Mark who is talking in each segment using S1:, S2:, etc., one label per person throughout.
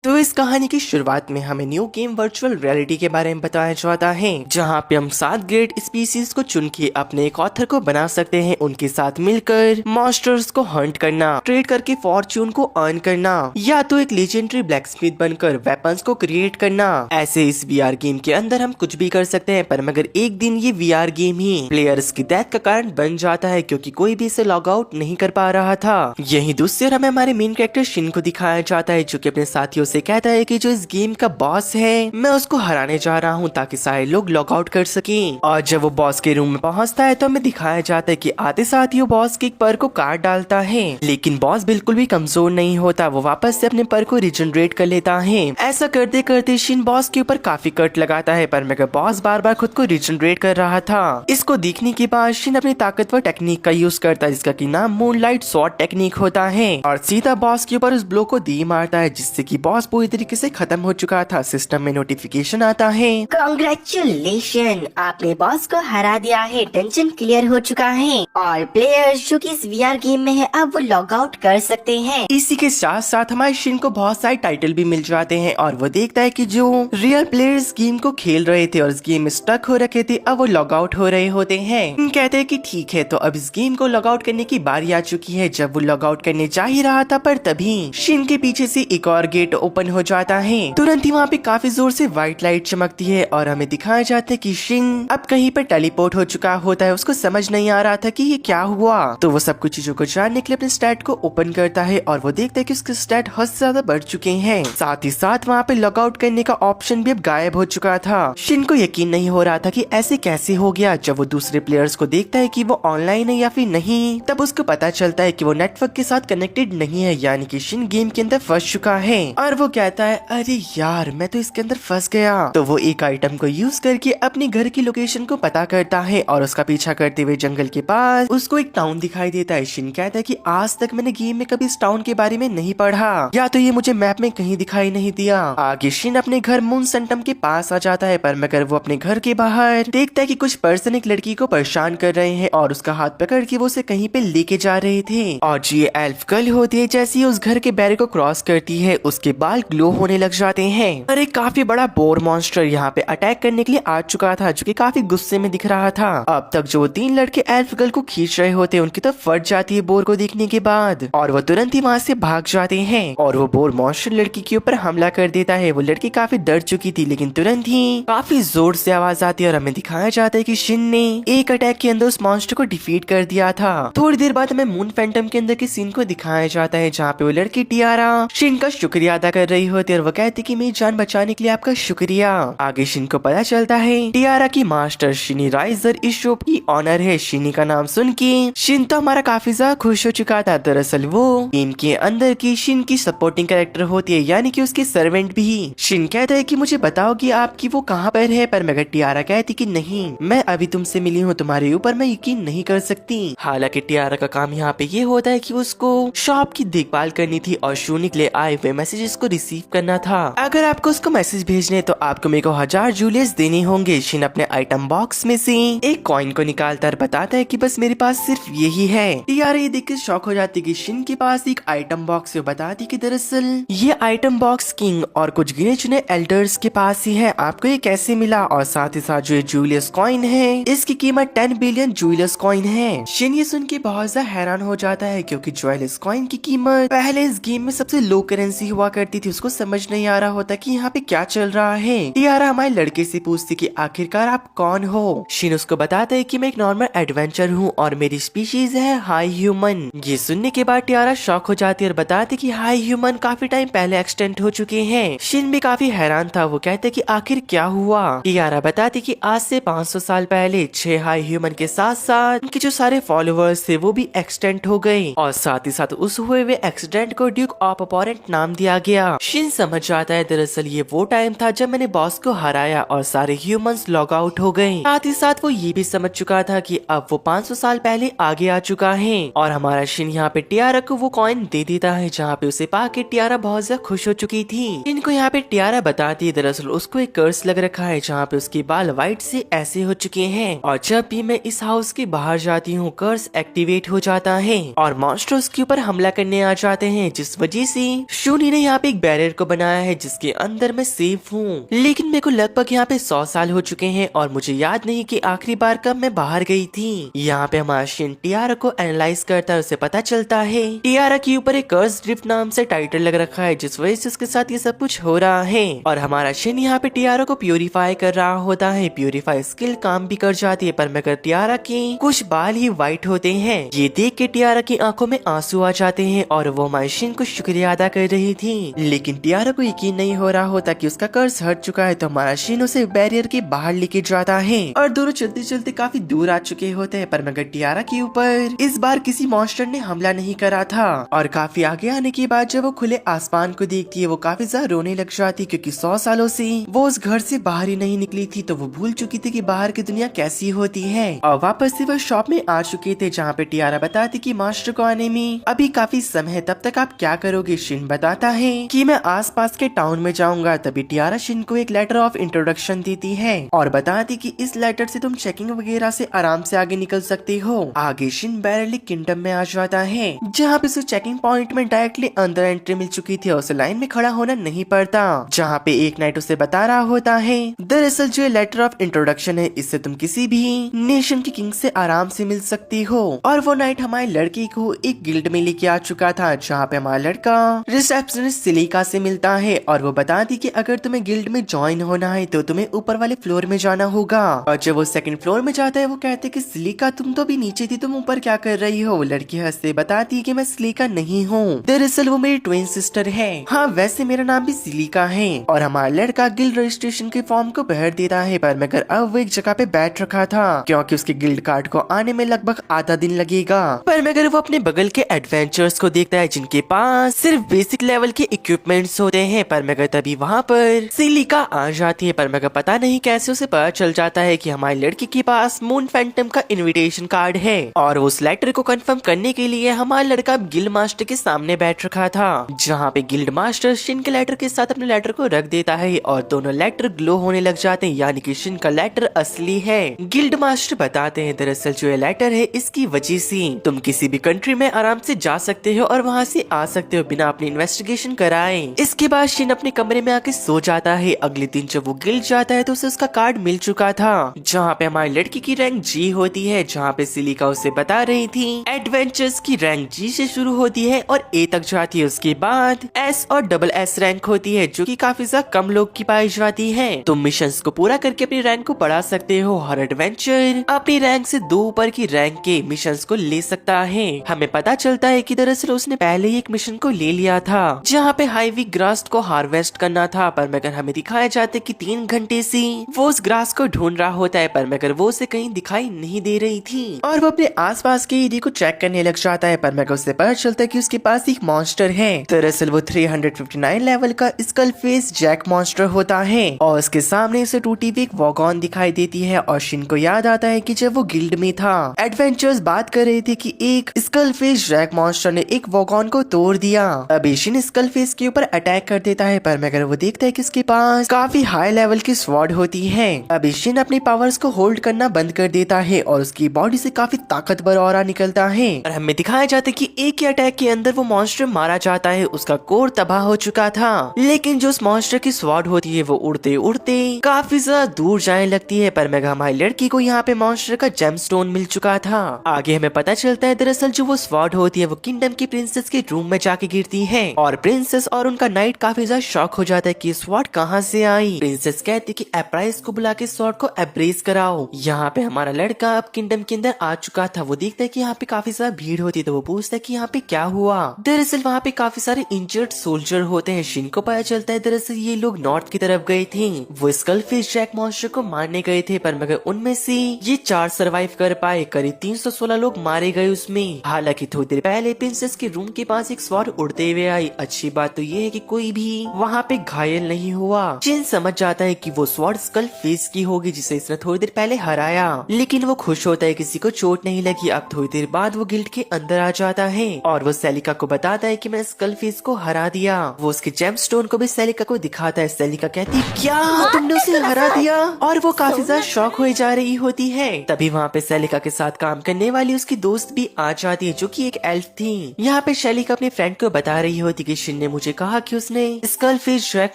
S1: तो इस कहानी की शुरुआत में हमें न्यू गेम वर्चुअल रियलिटी के बारे में बताया जाता है, जहाँ पे हम 7 ग्रेट स्पीसीज को चुन के अपने एक ऑथर को बना सकते हैं, उनके साथ मिलकर मॉन्स्टर्स को हंट करना, ट्रेड करके फॉर्च्यून को अर्न करना, या तो एक लेजेंडरी ब्लैकस्मिथ बनकर वेपन्स को क्रिएट करना। ऐसे इस वीआर गेम के अंदर हम कुछ भी कर सकते हैं, पर मगर एक दिन ये वीआर गेम ही प्लेयर्स की डेथ का कारण बन जाता है, क्योंकि कोई भी इसे लॉग आउट नहीं कर पा रहा था। यही दूसरी ओर हमें हमारे मेन कैरेक्टर शिन को दिखाया जाता है, जो कि अपने साथियों से कहता है कि जो इस गेम का बॉस है मैं उसको हराने जा रहा हूँ ताकि सारे लोग लॉग आउट कर सकें। और जब वो बॉस के रूम में पहुंचता है तो हमें दिखाया जाता है कि आते साथ ही वो बॉस के एक पर को काट डालता है, लेकिन बॉस बिल्कुल भी कमजोर नहीं होता, वो वापस से अपने पर को रिजनरेट कर लेता है। ऐसा करते करते शिन बॉस के ऊपर काफी कट लगाता है, पर मगर बॉस बार बार खुद को रिजनरेट कर रहा था। इसको देखने के बाद शिन अपनी ताकतवर टेक्निक का यूज करता है, जिसका की नाम मूनलाइट स्वॉर्ड टेक्निक होता है, और सीधा बॉस के ऊपर उस ब्लो को दी मारता है, जिससे कि बॉस पूरी तरीके से खत्म हो चुका था। सिस्टम में नोटिफिकेशन आता है,
S2: कांग्रेचुलेशन, आपने बॉस को हरा दिया है, टेंशन क्लियर हो चुका है और प्लेयर्स जो कि इस वीआर गेम में है अब वो लॉग आउट कर सकते हैं।
S1: इसी के साथ साथ हमारे शिन को बहुत सारे टाइटल भी मिल जाते हैं, और वो देखता है कि जो रियल प्लेयर्स गेम को खेल रहे थे और इस गेम में स्टक हो रखे थे, अब वो लॉग आउट हो रहे होते हैं। कहते हैं कि ठीक है, तो अब इस गेम को लॉग आउट करने की बारी आ चुकी है। जब वो लॉग आउट करने जा ही रहा था, पर तभी शिन के पीछे से एक और गेट ओपन हो जाता है। तुरंत ही वहाँ पे काफी जोर से व्हाइट लाइट चमकती है, और हमें दिखाया जाता है कि शिन अब कहीं पर टेलीपोर्ट हो चुका होता है। उसको समझ नहीं आ रहा था कि ये क्या हुआ, तो वो सब कुछ चीजों को जानने के लिए अपने स्टैट को ओपन करता है, और वो देखता है कि उसके स्टैट हद से ज्यादा बढ़ चुके हैं। साथ ही साथ वहाँ पे लॉग आउट करने का ऑप्शन भी अब गायब हो चुका था। शिन को यकीन नहीं हो रहा था कि ऐसे कैसे हो गया। जब वो दूसरे प्लेयर्स को देखता है कि वो ऑनलाइन है या फिर नहीं, तब उसको पता चलता है कि वो नेटवर्क के साथ कनेक्टेड नहीं है, यानी कि शिन गेम के अंदर फंस चुका है। और वो कहता है, अरे यार मैं तो इसके अंदर फंस गया। तो वो एक आइटम को यूज करके अपने घर की लोकेशन को पता करता है, और उसका पीछा करते हुए जंगल के पास उसको एक टाउन दिखाई देता है। शिन कहता है कि आज तक मैंने गेम में कभी इस टाउन के बारे में नहीं पढ़ा, या तो ये मुझे मैप में कहीं दिखाई नहीं दिया। आगे शिन अपने घर मून सेंटम के पास आ जाता है, पर मगर वो अपने घर के बाहर देखता है कि कुछ पर्सन एक लड़की को परेशान कर रहे हैं, और उसका हाथ पकड़ के वो उसे कहीं पे लेके जा रहे थे। और जो ये एल्फ गर्ल होती है, जैसे ही उस घर के बैरियर को क्रॉस करती है, उसके बाल ग्लो होने लग जाते हैं। और एक काफी बड़ा बोर मॉन्स्टर यहाँ पे अटैक करने के लिए आ चुका था, जो कि काफी गुस्से में दिख रहा था। अब तक जो 3 लड़के एल्फ गर्ल को खींच रहे होते हैं, उनकी तो फट जाती है बोर को देखने के बाद, और वो तुरंत ही वहाँ से भाग जाते हैं, और वो बोर मॉन्स्टर लड़की के ऊपर हमला कर देता है। वो लड़की काफी डर चुकी थी, लेकिन तुरंत ही काफी जोर से आवाज आती है, और हमें दिखाया जाता है कि शिन ने एक अटैक के अंदर उस मॉन्स्टर को डिफीट कर दिया था। थोड़ी देर बाद हमें मून फैंटम के अंदर के सीन को दिखाया जाता है, जहाँ पे वो लड़की टियारा शिन का शुक्रिया अदा कर रही होती है, और वो कहती कि मेरी जान बचाने के लिए आपका शुक्रिया। आगे शिन को पता चलता है टियारा की मास्टर शिनी राइजर इस शॉप की ऑनर है। शिनी का नाम सुन के शिन तो हमारा काफी ज्यादा खुश हो चुका था। दरअसल वो गेम के अंदर की शिन की सपोर्टिंग कैरेक्टर होती है, यानी कि उसकी सर्वेंट भी। शिन कहता है कि मुझे बताओ कि आपकी वो कहाँ पर है, पर मगर टियारा कहती कि नहीं, मैं अभी तुमसे मिली हूँ, तुम्हारे ऊपर मैं यकीन नहीं कर सकती। हालांकि टियारा का काम यहाँ पे ये होता है कि उसको शॉप की देखभाल करनी थी, और शूनी के लिए आए हुए मैसेजेस को रिसीव करना था। अगर आपको उसको मैसेज भेजने तो आपको मेरे को 1000 जूलियस देने होंगे। शिन अपने आइटम बॉक्स में से एक कॉइन को निकालता और बताता है कि बस मेरे पास सिर्फ यही है। टियारा ये देखकर शॉक हो जाती कि शिन के पास एक आइटम बॉक्स है। बताती कि दरअसल ये आइटम बॉक्स किंग और कुछ गिने चुने एल्डर्स के पास ही है, आपको ये कैसे मिला। और साथ ही साथ जो ये जूलियस कॉइन है, इसकी कीमत 10 बिलियन जूलियस कॉइन है। शिन ये सुन के बहुत ज्यादा हैरान हो जाता है, क्योंकि जूलियस कॉइन की कीमत पहले इस गेम में सबसे लो करेंसी हुआ करती थी। उसको समझ नहीं आ रहा होता कि यहाँ पे क्या चल रहा है। टियारा हमारे लड़के से पूछती कि आखिरकार आप कौन हो। शिन उसको बताता है कि मैं एक नॉर्मल एडवेंचर हूँ, और मेरी स्पीशीज है हाई ह्यूमन। ये सुनने के बाद टियारा शॉक हो जाती है और बताती कि हाई ह्यूमन काफी टाइम पहले एक्सटेंड हो चुके हैं। शिन भी काफी हैरान था, वो कहते कि आखिर क्या हुआ। टियारा बताती कि आज से 500 साल पहले 6 हाई ह्यूमन के साथ साथ उनके जो सारे फॉलोअर्स थे वो भी एक्सटेंड हो गए, और साथ ही साथ उस हुए हुए एक्सीडेंट को ड्यूक ऑफ अपोरेंट नाम दिया गया। शिन समझ जाता है दरअसल ये वो टाइम था जब मैंने बॉस को हराया और सारे ह्यूमंस लॉग आउट हो गए। साथ ही साथ वो ये भी समझ चुका था कि अब वो 500 साल पहले आगे आ चुका है। और हमारा शिन यहाँ पे टियारा को वो कॉइन दे देता है, जहाँ पे उसे पाके टियारा बहुत ज्यादा खुश हो चुकी थी। शिन को यहाँ पे टियारा बताती है दरअसल उसको एक कर्स लग रखा है, जहाँ पे उसके बाल व्हाइट से ऐसे हो चुके हैं, और जब भी मैं इस हाउस के बाहर जाती हूँ कर्स एक्टिवेट हो जाता है और मॉन्स्टर्स के ऊपर हमला करने आ जाते हैं, जिस वजह से शूनी ने यहाँ पे एक बैरियर को बनाया है जिसके अंदर मैं सेफ हूँ। लेकिन मेरे को लगभग यहाँ पे 100 साल हो चुके हैं और मुझे याद नहीं कि आखिरी बार कब मैं बाहर गई थी। यहाँ पे हमारा शिन टियारा को एनालाइज करता है, उसे पता चलता है टियारा के ऊपर एक कर्स ड्रिफ्ट नाम से टाइटल लग रखा है जिस वजह से उसके साथ ये सब कुछ हो रहा है। और हमारा शिन यहाँ पे टियारा को प्यूरिफाई कर रहा होता है। प्यूरिफाई स्किल काम भी कर जाती है पर मगर टियारा के कुछ बाल ही व्हाइट होते हैं। ये देख के टियारा की आंखों में आंसू आ जाते हैं और वो हमारे शिन को शुक्रिया अदा कर रही थी। लेकिन टियारा को यकीन नहीं हो रहा होता कि उसका कर्ज हट चुका है, तो हमारा शिन उसे बैरियर के बाहर लेके जाता है और दोनों चलते चलते काफी दूर आ चुके होते हैं। पर मगर टियारा के ऊपर इस बार किसी मॉन्स्टर ने हमला नहीं करा था और काफी आगे आने के बाद जब वो खुले आसमान को देखती है वो काफी ज्यादा रोने लग जाती है, क्योंकि 100 सालों से वो उस घर से बाहर ही नहीं निकली थी, तो वो भूल चुकी थी कि बाहर की दुनिया कैसी होती है। और वापस से वो शॉप में आ चुके थे जहाँ पे टियारा बताती कि मास्टर को आने में अभी काफी समय है, तब तक आप क्या करोगे। शिन बताता है कि मैं आसपास के टाउन में जाऊंगा। तभी टियारा शिन को एक लेटर ऑफ इंट्रोडक्शन देती है और बताती कि इस लेटर से तुम चेकिंग वगैरह से आराम से आगे निकल सकते हो। आगे शिन बैरली किंगडम में आ जाता है जहाँ पे उसे चेकिंग पॉइंट में डायरेक्टली अंदर एंट्री मिल चुकी थी और उसे लाइन में खड़ा होना नहीं पड़ता। जहाँ पे एक नाइट उसे बता रहा होता है दरअसल जो लेटर ऑफ इंट्रोडक्शन है इससे तुम किसी भी नेशन के किंग से आराम से मिल सकती हो। और वो नाइट हमारे लड़की को एक गिल्ड में लेके आ चुका था जहाँ पे हमारा लड़का रिसेप्शनिस्ट सिलिका से मिलता है और वो बताती कि अगर तुम्हें गिल्ड में ज्वाइन होना है तो तुम्हें ऊपर वाले फ्लोर में जाना होगा। और जब वो सेकंड फ्लोर में जाता है वो कहते कि सिलिका तुम तो भी नीचे थी, तुम ऊपर क्या कर रही हो। लड़की हंसते बताती कि मैं सिलिका नहीं हूँ, दरअसल वो मेरी ट्विन सिस्टर है। हाँ वैसे मेरा नाम भी सिलिका है। और हमारा लड़का गिल्ड रजिस्ट्रेशन के फॉर्म को भर देता है पर मगर अब वो एक जगह पे बैठ रखा था क्योंकि उसके गिल्ड कार्ड को आने में लगभग आधा दिन लगेगा। पर मगर वो अपने बगल के एडवेंचर्स को देखता है जिनके पास सिर्फ बेसिक लेवल के इक्विपमेंट्स होते हैं। पर मगर तभी वहाँ पर सिलिका आ जाती है पर मगर पता नहीं कैसे उसे पता चल जाता है कि हमारी लड़की के पास मून फैंटम का इनविटेशन कार्ड है। और उस लेटर को कंफर्म करने के लिए हमारा लड़का गिल्ड मास्टर के सामने बैठ रखा था जहाँ पे गिल्ड मास्टर शिन के लेटर के साथ अपने लेटर को रख देता है और दोनों लेटर ग्लो होने लग जाते हैं, यानी कि शिन का लेटर असली है। गिल्ड मास्टर बताते हैं दरअसल जो ये लेटर है इसकी वजह से तुम किसी भी कंट्री में आराम से जा सकते हो और वहाँ से आ सकते हो बिना अपनी इन्वेस्टिगेशन कराए। इसके बाद शिन अपने कमरे में आके सो जाता है। अगले दिन जब वो गिल्ड जाता है तो उसे उसका कार्ड मिल चुका था जहाँ पे हमारी लड़की की रैंक जी होती है, जहाँ पे सिलिका उसे बता रही थी एडवेंचर्स की रैंक जी से शुरू होती है और ए तक जाती है। उसके बाद एस और डबल एस रैंक होती है जो कि काफी ज्यादा कम लोग की पाई जाती है। तुम मिशंस को पूरा करके अपनी रैंक को बढ़ा सकते हो। हर एडवेंचर अपनी रैंक से 2 ऊपर की रैंक के मिशंस को ले सकता है। हमें पता चलता है कि दरअसल उसने पहले ही एक मिशन को ले लिया था जहाँ पे हाईवी ग्रास को हार्वेस्ट करना था, पर मगर हमें दिखाया जाता है कि 3 घंटे से वो उस ग्रास को ढूंढ रहा होता है पर मगर वो उसे कहीं दिखाई नहीं दे रही थी और वो अपने आसपास के एरिया को चेक करने लग जाता है। पर मगर उससे पता चलता है कि उसके पास एक मॉन्स्टर है। दरअसल वो 359 लेवल का स्कल फेस जैक मॉन्स्टर होता है और उसके सामने उसे टूटी हुई एक वॉगन दिखाई देती है और शिन को याद आता है कि जब वो गिल्ड में था एडवेंचर्स बात कर रहे थे कि एक स्कल फेस जैक मॉन्स्टर ने एक वॉगन को तोड़ दिया। अभी शिन स्कल फेस के ऊपर अटैक कर देता है पर मगर वो देखता है कि उसके पास काफी हाई लेवल की स्वॉर्ड होती है। अभी शिन अपनी पावर्स को होल्ड करना बंद कर देता है और उसकी बॉडी से काफी ताकतवर ऑरा निकलता है और हमें दिखाया जाता है कि एक ही अटैक के अंदर वो मॉन्स्टर मारा जाता है। उसका कोर तबाह हो चुका था लेकिन जो उस मॉन्स्टर की स्वॉर्ड होती है वो उड़ते उड़ते काफी ज्यादा दूर जाने लगती है। पर मगर हमारी लड़की को यहाँ पे मॉन्स्टर का जेमस्टोन मिल चुका था। आगे हमें पता चलता है दरअसल जो वो स्वॉर्ड होती है वो किंगडम की प्रिंसेस के रूम में जाके गिरती है और प्रिंसेस और उनका नाइट काफी ज्यादा शॉक हो जाता है कि स्वॉर्ड कहाँ से आई। प्रिंसेस कहती कि एप्राइस को बुला के स्वॉर्ड को एब्रेस कराओ। यहाँ पे हमारा लड़का अब किंगडम के अंदर आ चुका था। वो देखता है कि यहाँ पे काफी ज्यादा भीड़ होती है तो वो पूछता है कि यहाँ पे क्या हुआ। दरअसल वहाँ पे काफी सारे इंजर्ड सोल्जर होते हैं। शिन को पता चलता है दरअसल ये लोग नॉर्थ की तरफ गए थे, वो स्कल फेस जैक मॉन्स्टर को मारने गए थे पर मगर उनमें से ये 4 सर्वाइव कर पाए। करीब 316 लोग मारे गए उसमें। हालांकि थोड़ी देर पहले प्रिंसेस के रूम के पास एक स्वॉर्ड उड़ते हुए आई। अच्छी बात तो ये है कि कोई भी वहाँ पे घायल नहीं हुआ। शिन समझ जाता है कि वो स्वॉर्ड स्कल फेस की होगी जिसे इसने थोड़ी देर पहले हराया, लेकिन वो खुश होता है किसी को चोट नहीं लगी। अब थोड़ी देर बाद वो गिल्ड के अंदर आ जाता है और वो सेलिका को बताता है कि मैं स्कल फेस को हरा दिया। वो उसके जेमस्टोन को भी सेलिका को दिखाता है। सेलिका कहती है क्या तुमने उसे हरा दिया, और वो काफी ज्यादा शॉक हो जा रही होती है। तभी वहाँ पे सेलिका के साथ काम करने वाली उसकी दोस्त भी आ जाती है जो कि एक एल्फ थी। यहाँ पे सेलिका अपने फ्रेंड को बता रही होती कि शिन ने मुझे कहा कि उसने स्कलफिश ड्रैक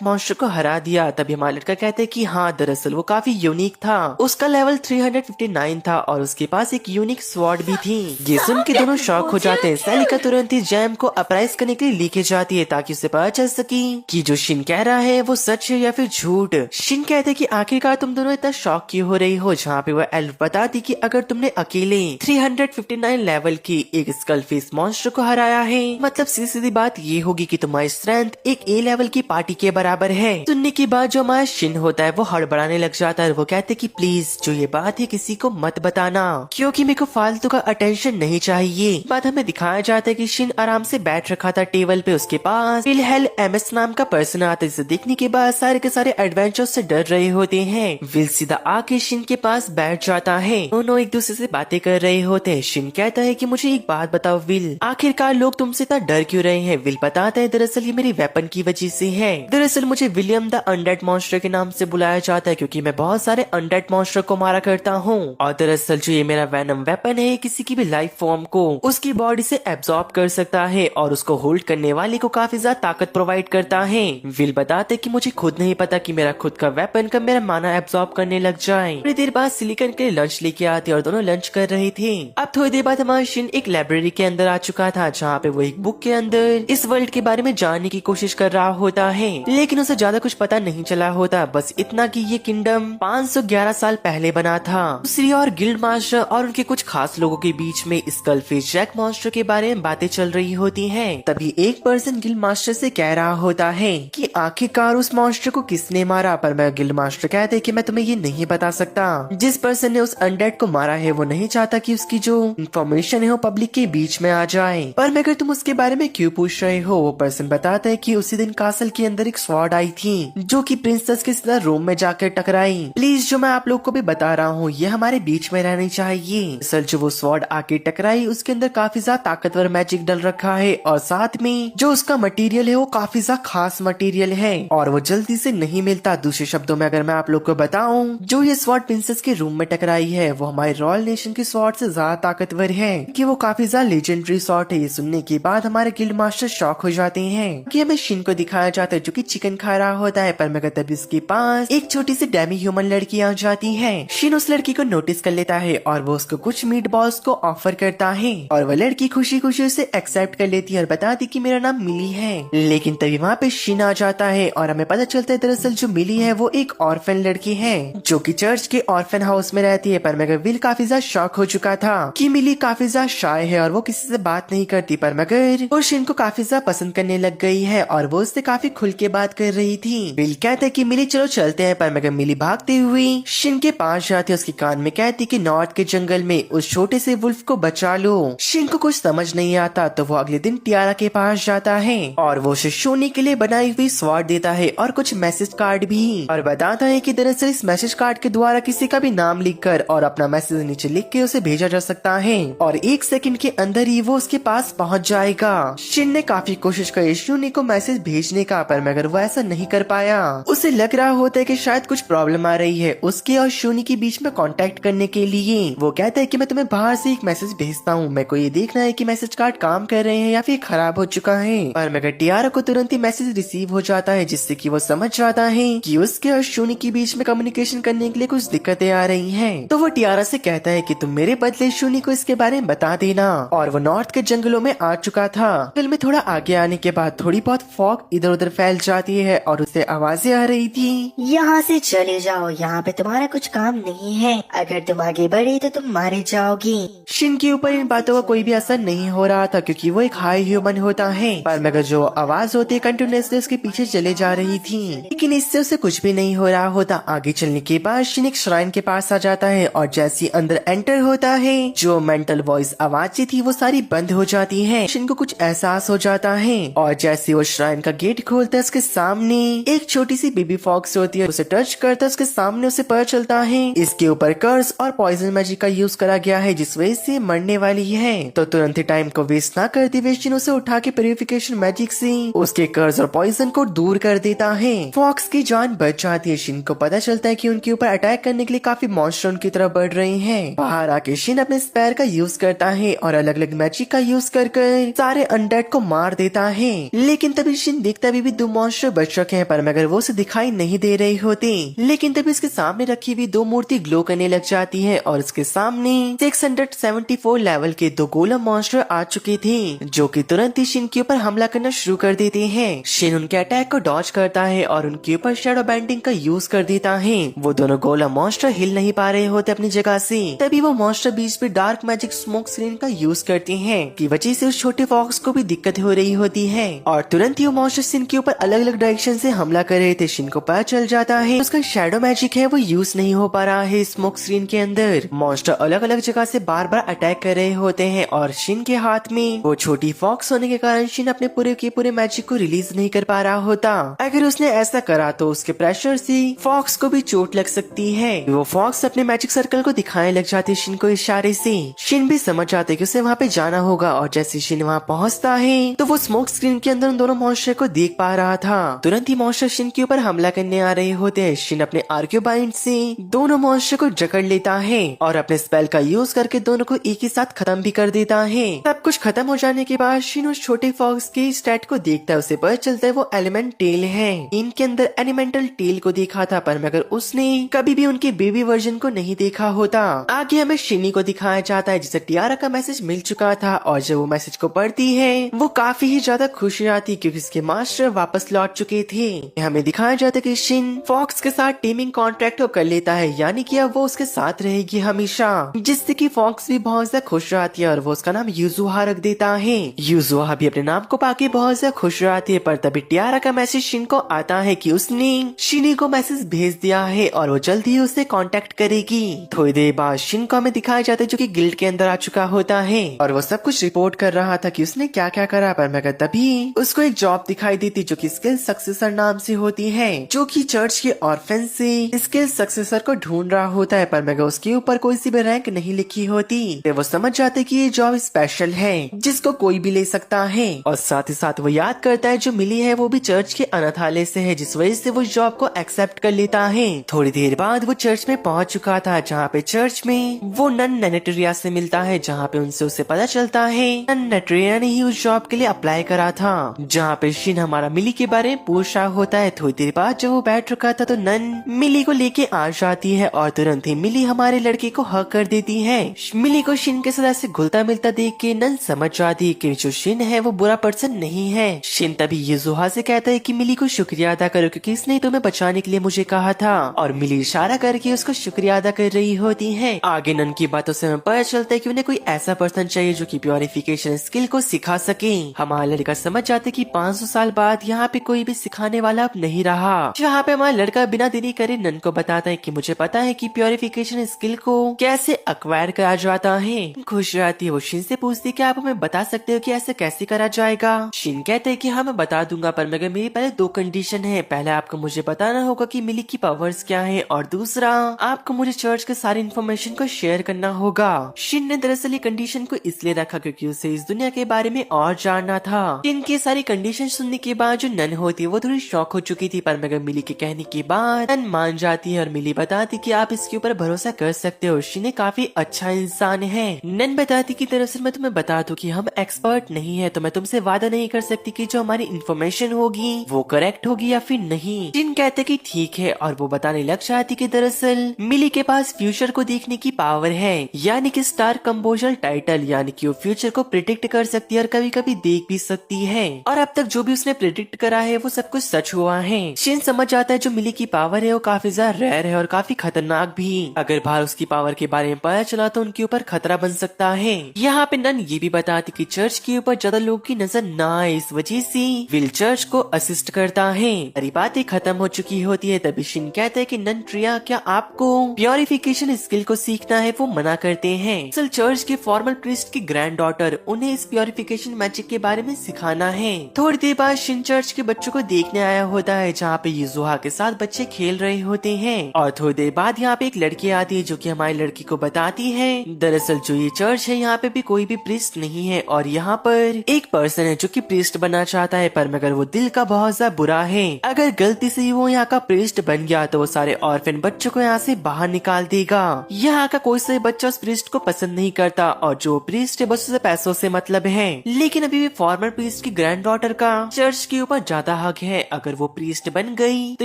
S1: मॉन्स्टर को हरा दिया। तभी हमारा लड़का कहते हैं कि हाँ, दरअसल वो काफी यूनिक था। उसका लेवल 359 था और उसके पास एक यूनिक स्वॉर्ड भी थी। ये सुन के दोनों शॉक हो जाते हैं। सेलिका तुरंत ही जैम को अपराइज करने के लिए लेके जाती है ताकि उसे पता चल सके कि जो शिन कह रहा है वो सच है या फिर झूठ। शिन कहते हैं कि आखिरकार तुम दोनों इतना शॉक क्यों हो रही हो, जहाँ पे वो एल्फ बताती कि अगर तुमने अकेले 359 लेवल की एक स्कलफिश मॉन्स्टर को हराया है, मतलब सीधी सीधी बात ये होगी कि तुम्हारी स्ट्रेंथ एक ए लेवल की पार्टी के बराबर है। सुनने के बाद जो हमारा शिन होता है वो हड़बड़ाने लग जाता है। वो कहते कि प्लीज जो ये बात है किसी को मत बताना, क्योंकि मेरे को फालतू का अटेंशन नहीं चाहिए। बाद हमें दिखाया जाता है कि शिन आराम से बैठ रखा था टेबल पे। उसके पास विल एमएस नाम का पर्सन आता है, जिसे देखने के बाद सारे के सारे एडवेंचर से डर रहे होते हैं। विल सीधा आके शिन के पास बैठ जाता है। दोनों एक दूसरे से बातें कर रहे होते हैं। शिन कहता है कि मुझे एक बात बताओ विल, आखिरकार लोग तुमसे इतना डर क्यों रहे हैं। विल बताता है दरअसल ये मेरी वेपन की वजह से है। दरअसल मुझे विलियम द अनडेड मॉन्स्टर के नाम से बुलाया जाता है क्योंकि मैं बहुत सारे अनडेड मॉन्स्टर को मारा करता हूँ। और दरअसल जो ये मेरा वेनम वेपन है किसी की भी लाइफ फॉर्म को उसकी बॉडी से एब्जॉर्ब कर सकता है और उसको होल्ड करने वाले को काफी ज्यादा ताकत प्रोवाइड करता है। विल बताते कि मुझे खुद नहीं पता कि मेरा खुद का वेपन कब मेरा माना एब्जॉर्ब करने लग जाए। थोड़ी देर बाद सिलिकन के लिए लंच लेके आते और दोनों लंच कर रहे थे। अब थोड़ी देर बाद हमारा शिन एक लाइब्रेरी के अंदर आ चुका था, जहाँ पे वो एक बुक के अंदर इस वर्ल्ड के बारे में जानने की कोशिश कर रहा होता है, लेकिन उसे ज्यादा कुछ पता नहीं चला होता। बस इतना कि ये किंगडम 511 साल पहले बना था। दूसरी और गिल्ड मास्टर और उनके कुछ खास लोगों के बीच में स्कलफिश जैक मॉन्स्टर के बारे में बातें चल रही होती हैं। तभी एक पर्सन गिल्ड मास्टर से कह रहा होता है कि आखिरकार उस मॉन्स्टर को किसने मारा। पर मैं गिल्ड मास्टर कहते कि मैं तुम्हें ये नहीं बता सकता। जिस पर्सन ने उस अनडेड को मारा है वो नहीं चाहता कि उसकी जो इन्फॉर्मेशन है वो पब्लिक के बीच में आ जाए। पर मैं अगर तुम उसके बारे में क्यों पूछ रहे हो, वो पर्सन बताता है कि उसी दिन कासल के अंदर एक स्वॉर्ड आई थी जो कि प्रिंसेस के सीधा रूम में जाकर टकराई। प्लीज जो मैं आप लोग को भी बता रहा हूँ ये हमारे बीच में रहनी चाहिए। असल जो वो स्वॉर्ड आके टकराई उसके अंदर काफी ज्यादा ताकतवर मैजिक डल रखा है और साथ में जो उसका मटेरियल है वो काफी ज्यादा खास मटेरियल है और वो जल्दी से नहीं मिलता। दूसरे शब्दों में अगर मैं आप लोग को बताऊं, जो ये स्वॉर्ड प्रिंसेस के रूम में टकराई है वो हमारे रॉयल नेशन के स्वॉर्ड से ज्यादा ताकतवर है कि वो काफी ज्यादा लेजेंडरी स्वॉर्ड है। ये सुनने के बाद हमारे गिल्ड मास्टर शॉक हो जाते हैं कि हमें शिन को दिखाया जाता है जो कि चिकन खा रहा होता है। पर मगर तभी उसके पास एक छोटी सी डेमी ह्यूमन लड़की आ जाती है। शिन उस लड़की को नोटिस कर लेता है और वो उसको कुछ मीट बॉल्स को ऑफर करता है और वो लड़की खुशी खुशी उसे एक्सेप्ट कर लेती है और बताती कि मेरा नाम मिली है। लेकिन तभी वहाँ पे शिन आ जाता है और हमें पता चलता है दरअसल जो मिली है वो एक ऑर्फन लड़की है जो कि चर्च के ऑर्फन हाउस में रहती है। पर मगर विल काफी ज्यादा शॉक हो चुका था कि मिली काफी ज्यादा शाय है और वो किसी से बात नहीं करती। पर मगर वो शिन को काफी ज्यादा पसंद करने लग गई है और वो उससे काफी खुल के बात कर रही थी। विल कहते कि मिली चलो चलते हैं। पर मगर मिली भागती हुई शिन के पास जाती, उसके कान में कहती कि नॉर्थ के जंगल में उस छोटे से वुल्फ को बचा लो। शिन को कुछ समझ नहीं आता तो वो अगले दिन टियारा के पास जाता है और वो उसे शोनी के लिए बनाई हुई स्वॉर्ड देता है और कुछ मैसेज कार्ड भी और बताता है कि दरअसल इस मैसेज कार्ड के द्वारा किसी का भी नाम लिखकर और अपना मैसेज नीचे लिख के उसे भेजा जा सकता है और 1 सेकंड के अंदर ही वो उसके पास पहुंच जाएगा। शिन ने काफी कोशिश करी शोनी को मैसेज भेजने का, पर मगर वो ऐसा नहीं कर पाया। उसे लग रहा होता है कि शायद कुछ प्रॉब्लम आ रही है उसके और शोनी के बीच में कांटेक्ट करने के लिए। वो कहता है कि मैं तुम्हें बाहर से एक मैसेज भेजता हूँ, मेरे को ये देखना है कि मैसेज कार्ड काम कर रहे हैं या फिर खराब हो चुका है। पर मगर टियारा को तुरंत ही मैसेज रिसीव हो जाता है जिससे कि वो समझ जाता है कि उसके और शोनी के बीच में कम्युनिकेशन करने के लिए कुछ दिक्कतें आ रही हैं। तो वो टियारा से कहता है कि तुम मेरे बदले शोनी को इसके बारे में बता देना। और वो नॉर्थ के जंगलों में आ चुका था। जंगल में थोड़ा आगे आने के बाद थोड़ी बहुत फॉग इधर उधर फैल जाती है और उसे आवाजें आ रही थी,
S2: यहाँ से चले जाओ, यहाँ पे तुम्हारा कुछ काम नहीं है, अगर तुम आगे बढ़े तो तुम मारे जाओगी।
S1: शिन के ऊपर इन बातों का कोई भी असर नहीं हो रहा था क्योंकि वो एक हाई ह्यूमन होता है। पर मगर जो आवाज होती है कंटिन्यूअसली उसके पीछे चले जा रही थी, लेकिन इससे उसे कुछ भी नहीं हो रहा होता। आगे चलने के बाद शिन एक श्राइन के पास आ जाता है और जैसे अंदर एंटर होता है जो मेंटल वॉइस आवाजें थी वो सारी बंद हो जाती है। शिन को कुछ एहसास हो जाता है और जैसे वो श्राइन का गेट खोलता है उसके सामने एक छोटी सी बेबी फॉक्स होती है। उसे टच करता है उसके सामने उसे पता चलता है इसके ऊपर कर्स और पॉइजन मैजिक का यूज करा गया है जिस वजह से मरने वाली है। तो तुरंत ही टाइम को वेस्ट ना करते हुए शिन उसे उठा के प्यूरिफिकेशन मैजिक से उसके कर्स और पॉइजन को दूर कर देता है। फॉक्स की जान बच जाती है। शिन को पता चलता है कि उनके ऊपर अटैक करने के लिए काफी मॉन्स्टर उनकी तरफ बढ़ रहे हैं। बाहर आके शिन अपने स्पेयर का यूज करता है और अलग अलग मैजिक का यूज कर सारे अनडेड को मार देता है। लेकिन तभी शिन देखता भी दो मॉन्स्टर बच रखे हैं, पर मगर वो उसे दिखाई नहीं दे रही होती। लेकिन तभी उसके सामने रखी हुई दो मूर्ति ग्लो करने लग जाती है और उसके सामने 674 लेवल के दो गोलम मॉन्स्टर आ चुके थे, जो कि तुरंत ही शिन के ऊपर हमला करना शुरू कर देते हैं। शिन उनके अटैक को डॉज करता है और उनके ऊपर शैडो बैंडिंग का यूज कर देता है। वो दोनों गोलम मॉन्स्टर हिल नहीं पा रहे होते अपनी जगह से। तभी वो मॉन्स्टर बीच में डार्क मैजिक स्मोक स्क्रीन का यूज करते हैं, की वजह से उस छोटे फॉक्स को भी दिक्कत हो रही होती है और तुरंत ही वो मॉन्स्टर शिन के ऊपर अलग अलग डायरेक्शन से हमला कर रहे थे। शिन को पता चल जाता है उसका शैडो मैजिक है वो यूज नहीं हो पा रहा है स्मोक स्क्रीन के अंदर। मॉन्स्टर अलग अलग जगह से बार बार अटैक कर रहे होते हैं और शिन के हाथ में वो छोटी फॉक्स होने के कारण शिन अपने पूरे के पूरे मैजिक को रिलीज नहीं कर पा रहा होता। अगर उसने ऐसा करा तो उसके प्रेशर से फॉक्स को भी चोट लग सकती है। वो फॉक्स अपने मैजिक सर्कल को दिखाने लग जाती है शिन को इशारे से। शिन भी समझ जाते कि उसे वहाँ पे जाना होगा और जैसे शिन वहाँ पहुँचता है तो वो स्मोक स्क्रीन के अंदर उन दोनों मॉन्स्टर को देख पा रहा था। तुरंत ही मॉन्स्टर शिन के ऊपर हमला करने आ रहे होते हैं। शिन अपने आर्क्यूबाइंड से दोनों मॉन्स्टर को जकड़ लेता है और अपने स्पेल का यूज करके दोनों को एक ही साथ खत्म भी कर देता है। सब कुछ खत्म हो जाने के बाद शिन उस छोटे फॉक्स के स्टैट को देखता है। उसे पता चलता है वो एलिमेंट टेल है। इनके अंदर एलिमेंटल टेल को देखा था, पर मगर उसने कभी भी उनके बेबी वर्जन को नहीं देखा होता। आगे हमें शिनी को दिखाया जाता है जिसे टियारा का मैसेज मिल चुका था और जब वो मैसेज को पढ़ती है वो काफी ही ज्यादा खुश हो जाती क्योंकि उसके मास्टर वापस लौट चुके थे। हमें दिखाया जाता है कि शिन फॉक्स के साथ टीमिंग कॉन्ट्रैक्ट को कर लेता है, यानी कि अब वो उसके साथ रहेगी हमेशा, जिससे कि फॉक्स भी बहुत ज्यादा खुश रहती है और वो उसका नाम यूजुहा रख देता है। यूजुहा भी अपने नाम को पाके बहुत ज्यादा खुश रहती है, पर तभी टियारा का मैसेज शिन को आता है कि उसने शिनी को मैसेज भेज दिया है और वो जल्दी ही उससे कांटेक्ट करेगी। थोड़ी देर बाद शिन को हमें दिखाया जाता है जो कि गिल्ड के अंदर आ चुका होता है और वो सब कुछ रिपोर्ट कर रहा था कि उसने क्या क्या करा, पर मगर तभी उसको एक जॉब दिखाई देती जो कि स्किल सक्सेसर नाम से होती है, जो कि चर्च के ऑर्फन से स्किल सक्सेसर को ढूंढ रहा होता है, पर मगर उसके ऊपर कोई सी भी रैंक नहीं लिखी होती। तो वो समझ जाते कि ये जॉब स्पेशल है जिसको कोई भी ले सकता है और साथ ही साथ वो याद करता है जो मिली है वो भी चर्च के अनाथालय से है, जिस वजह से वो जॉब को एक्सेप्ट कर लेता है। थोड़ी देर बाद वो चर्च में पहुंच चुका था जहाँ पे चर्च में वो नन नेनेटरिया से मिलता है, जहाँ पे उनसे उसे पता चलता है नन नेनेटरिया ने ही उस जॉब के लिए अप्लाई करा था, जहाँ पे शिन हमारा मिली के बारे में पूछ रहा होता है। थोड़ी देर बाद जब वो बैठ चुका था तो नन मिली को लेके आ जाती है और तुरंत ही मिली हमारे लड़के को हक कर देती है। मिली को शिन के साथ ऐसे घुलता मिलता देख के नन समझ जाती है कि जो शिन है वो बुरा पर्सन नहीं है। शिन तभी यूजुहा से कहता है कि मिली को शुक्रिया अदा करो क्योंकि इसने तुम्हें बचाने के लिए मुझे कहा था, और मिली इशारा करके उसको शुक्रिया अदा कर रही होती है। आगे नन की बातों से हमें पता चलता है कि उन्हें कोई ऐसा पर्सन चाहिए जो कि प्योरिफिकेशन स्किल को सिखा सके। हमारा लड़का समझ जाते कि 500 साल बाद यहाँ पे कोई भी सिखाने वाला अब नहीं रहा। जहाँ पे हमारा लड़का बिना देरी करे नन को बताता है कि मुझे पता है कि प्योरिफिकेशन स्किल को कैसे अक्वायर करा जाता है। खुश रहती है। वो शिन से पूछती है कि आप हमें बता सकते हो कि ऐसे कैसे करा जाएगा। शिन कहते हैं कि हाँ मैं बता दूंगा, पर मगर मेरी पहले 2 कंडीशन है। पहले आपको मुझे बताना होगा कि मिली की पावर्स क्या है और दूसरा आपको मुझे चर्च के सारी इन्फॉर्मेशन को शेयर करना होगा। शिन ने दरअसल ये कंडीशन को इसलिए रखा क्योंकि उसे इस दुनिया के बारे में और जानना था। शिन की सारी कंडीशन सुनने के बाद जो नन होती है वो थोड़ी शॉक हो चुकी थी, पर मगर मिली के कहने के बाद नन मान जाती है और मिली बताती कि आप इसके ऊपर भरोसा कर सकते हो, शिन काफी अच्छा इंसान है। नन बताती कि दरअसल मैं तुम्हें बता दूं कि हम एक्सपर्ट नहीं है, तो मैं तुमसे वादा नहीं कर सकती कि जो हमारी इन्फॉर्मेशन होगी वो करेक्ट होगी या फिर नहीं। शिन कहते कि ठीक है और वो बताने लग जाती कि दरअसल मिली के पास फ्यूचर को देखने की पावर है, यानी कि स्टार कंपोजर टाइटल, यानी कि वो फ्यूचर को प्रिडिक्ट कर सकती है और कभी कभी देख भी सकती है। और अब तक जो भी उसने प्रिडिक्ट करा है वो सब कुछ सच हुआ है। शिन समझ जाता है जो मिली की पावर है वो काफी ज्यादा रेयर है और काफी खतरनाक भी। अगर बाहर उसकी पावर के बारे में पता चला तो उनके ऊपर खतरा बन सकता है। यहाँ पे नन ये भी बताती कि चर्च के ऊपर ज्यादा लोगों की नजर ना आए, इस वजह से विल चर्च को असिस्ट करता है। सारी बातें खत्म हो चुकी होती है तभी शिन कहते हैं कि नन ट्रिया क्या आपको प्योरिफिकेशन स्किल को सीखना है। वो मना करते हैं। असल चर्च के फॉर्मल प्रीस्ट की ग्रैंड डॉटर उन्हें इस प्योरिफिकेशन मैजिक के बारे में सिखाना है। थोड़ी देर बाद शिन चर्च के बच्चों को देखने आया होता है जहाँ पे यूजुहा के साथ बच्चे खेल रहे होते हैं और थोड़ी देर बाद यहाँ पे एक लड़की आती है जो कि हमारी लड़की को बताती है दरअसल जो ये चर्च है यहाँ पे भी कोई भी प्रीस्ट नहीं है और यहाँ पर एक पर्सन है जो कि प्रीस्ट बनना चाहता है, पर मगर वो दिल का बहुत ज्यादा बुरा है। अगर गलती से वो यहाँ का प्रीस्ट बन गया तो वो सारे ऑर्फन बच्चों को यहाँ से बाहर निकाल देगा। यहाँ का कोई सा बच्चा उस प्रीस्ट को पसंद नहीं करता और जो प्रीस्ट है बस उसे पैसों से मतलब है। लेकिन अभी भी फॉर्मर प्रीस्ट की ग्रैंड डॉटर का चर्च के ऊपर ज्यादा हक है। अगर वो प्रीस्ट बन गई तो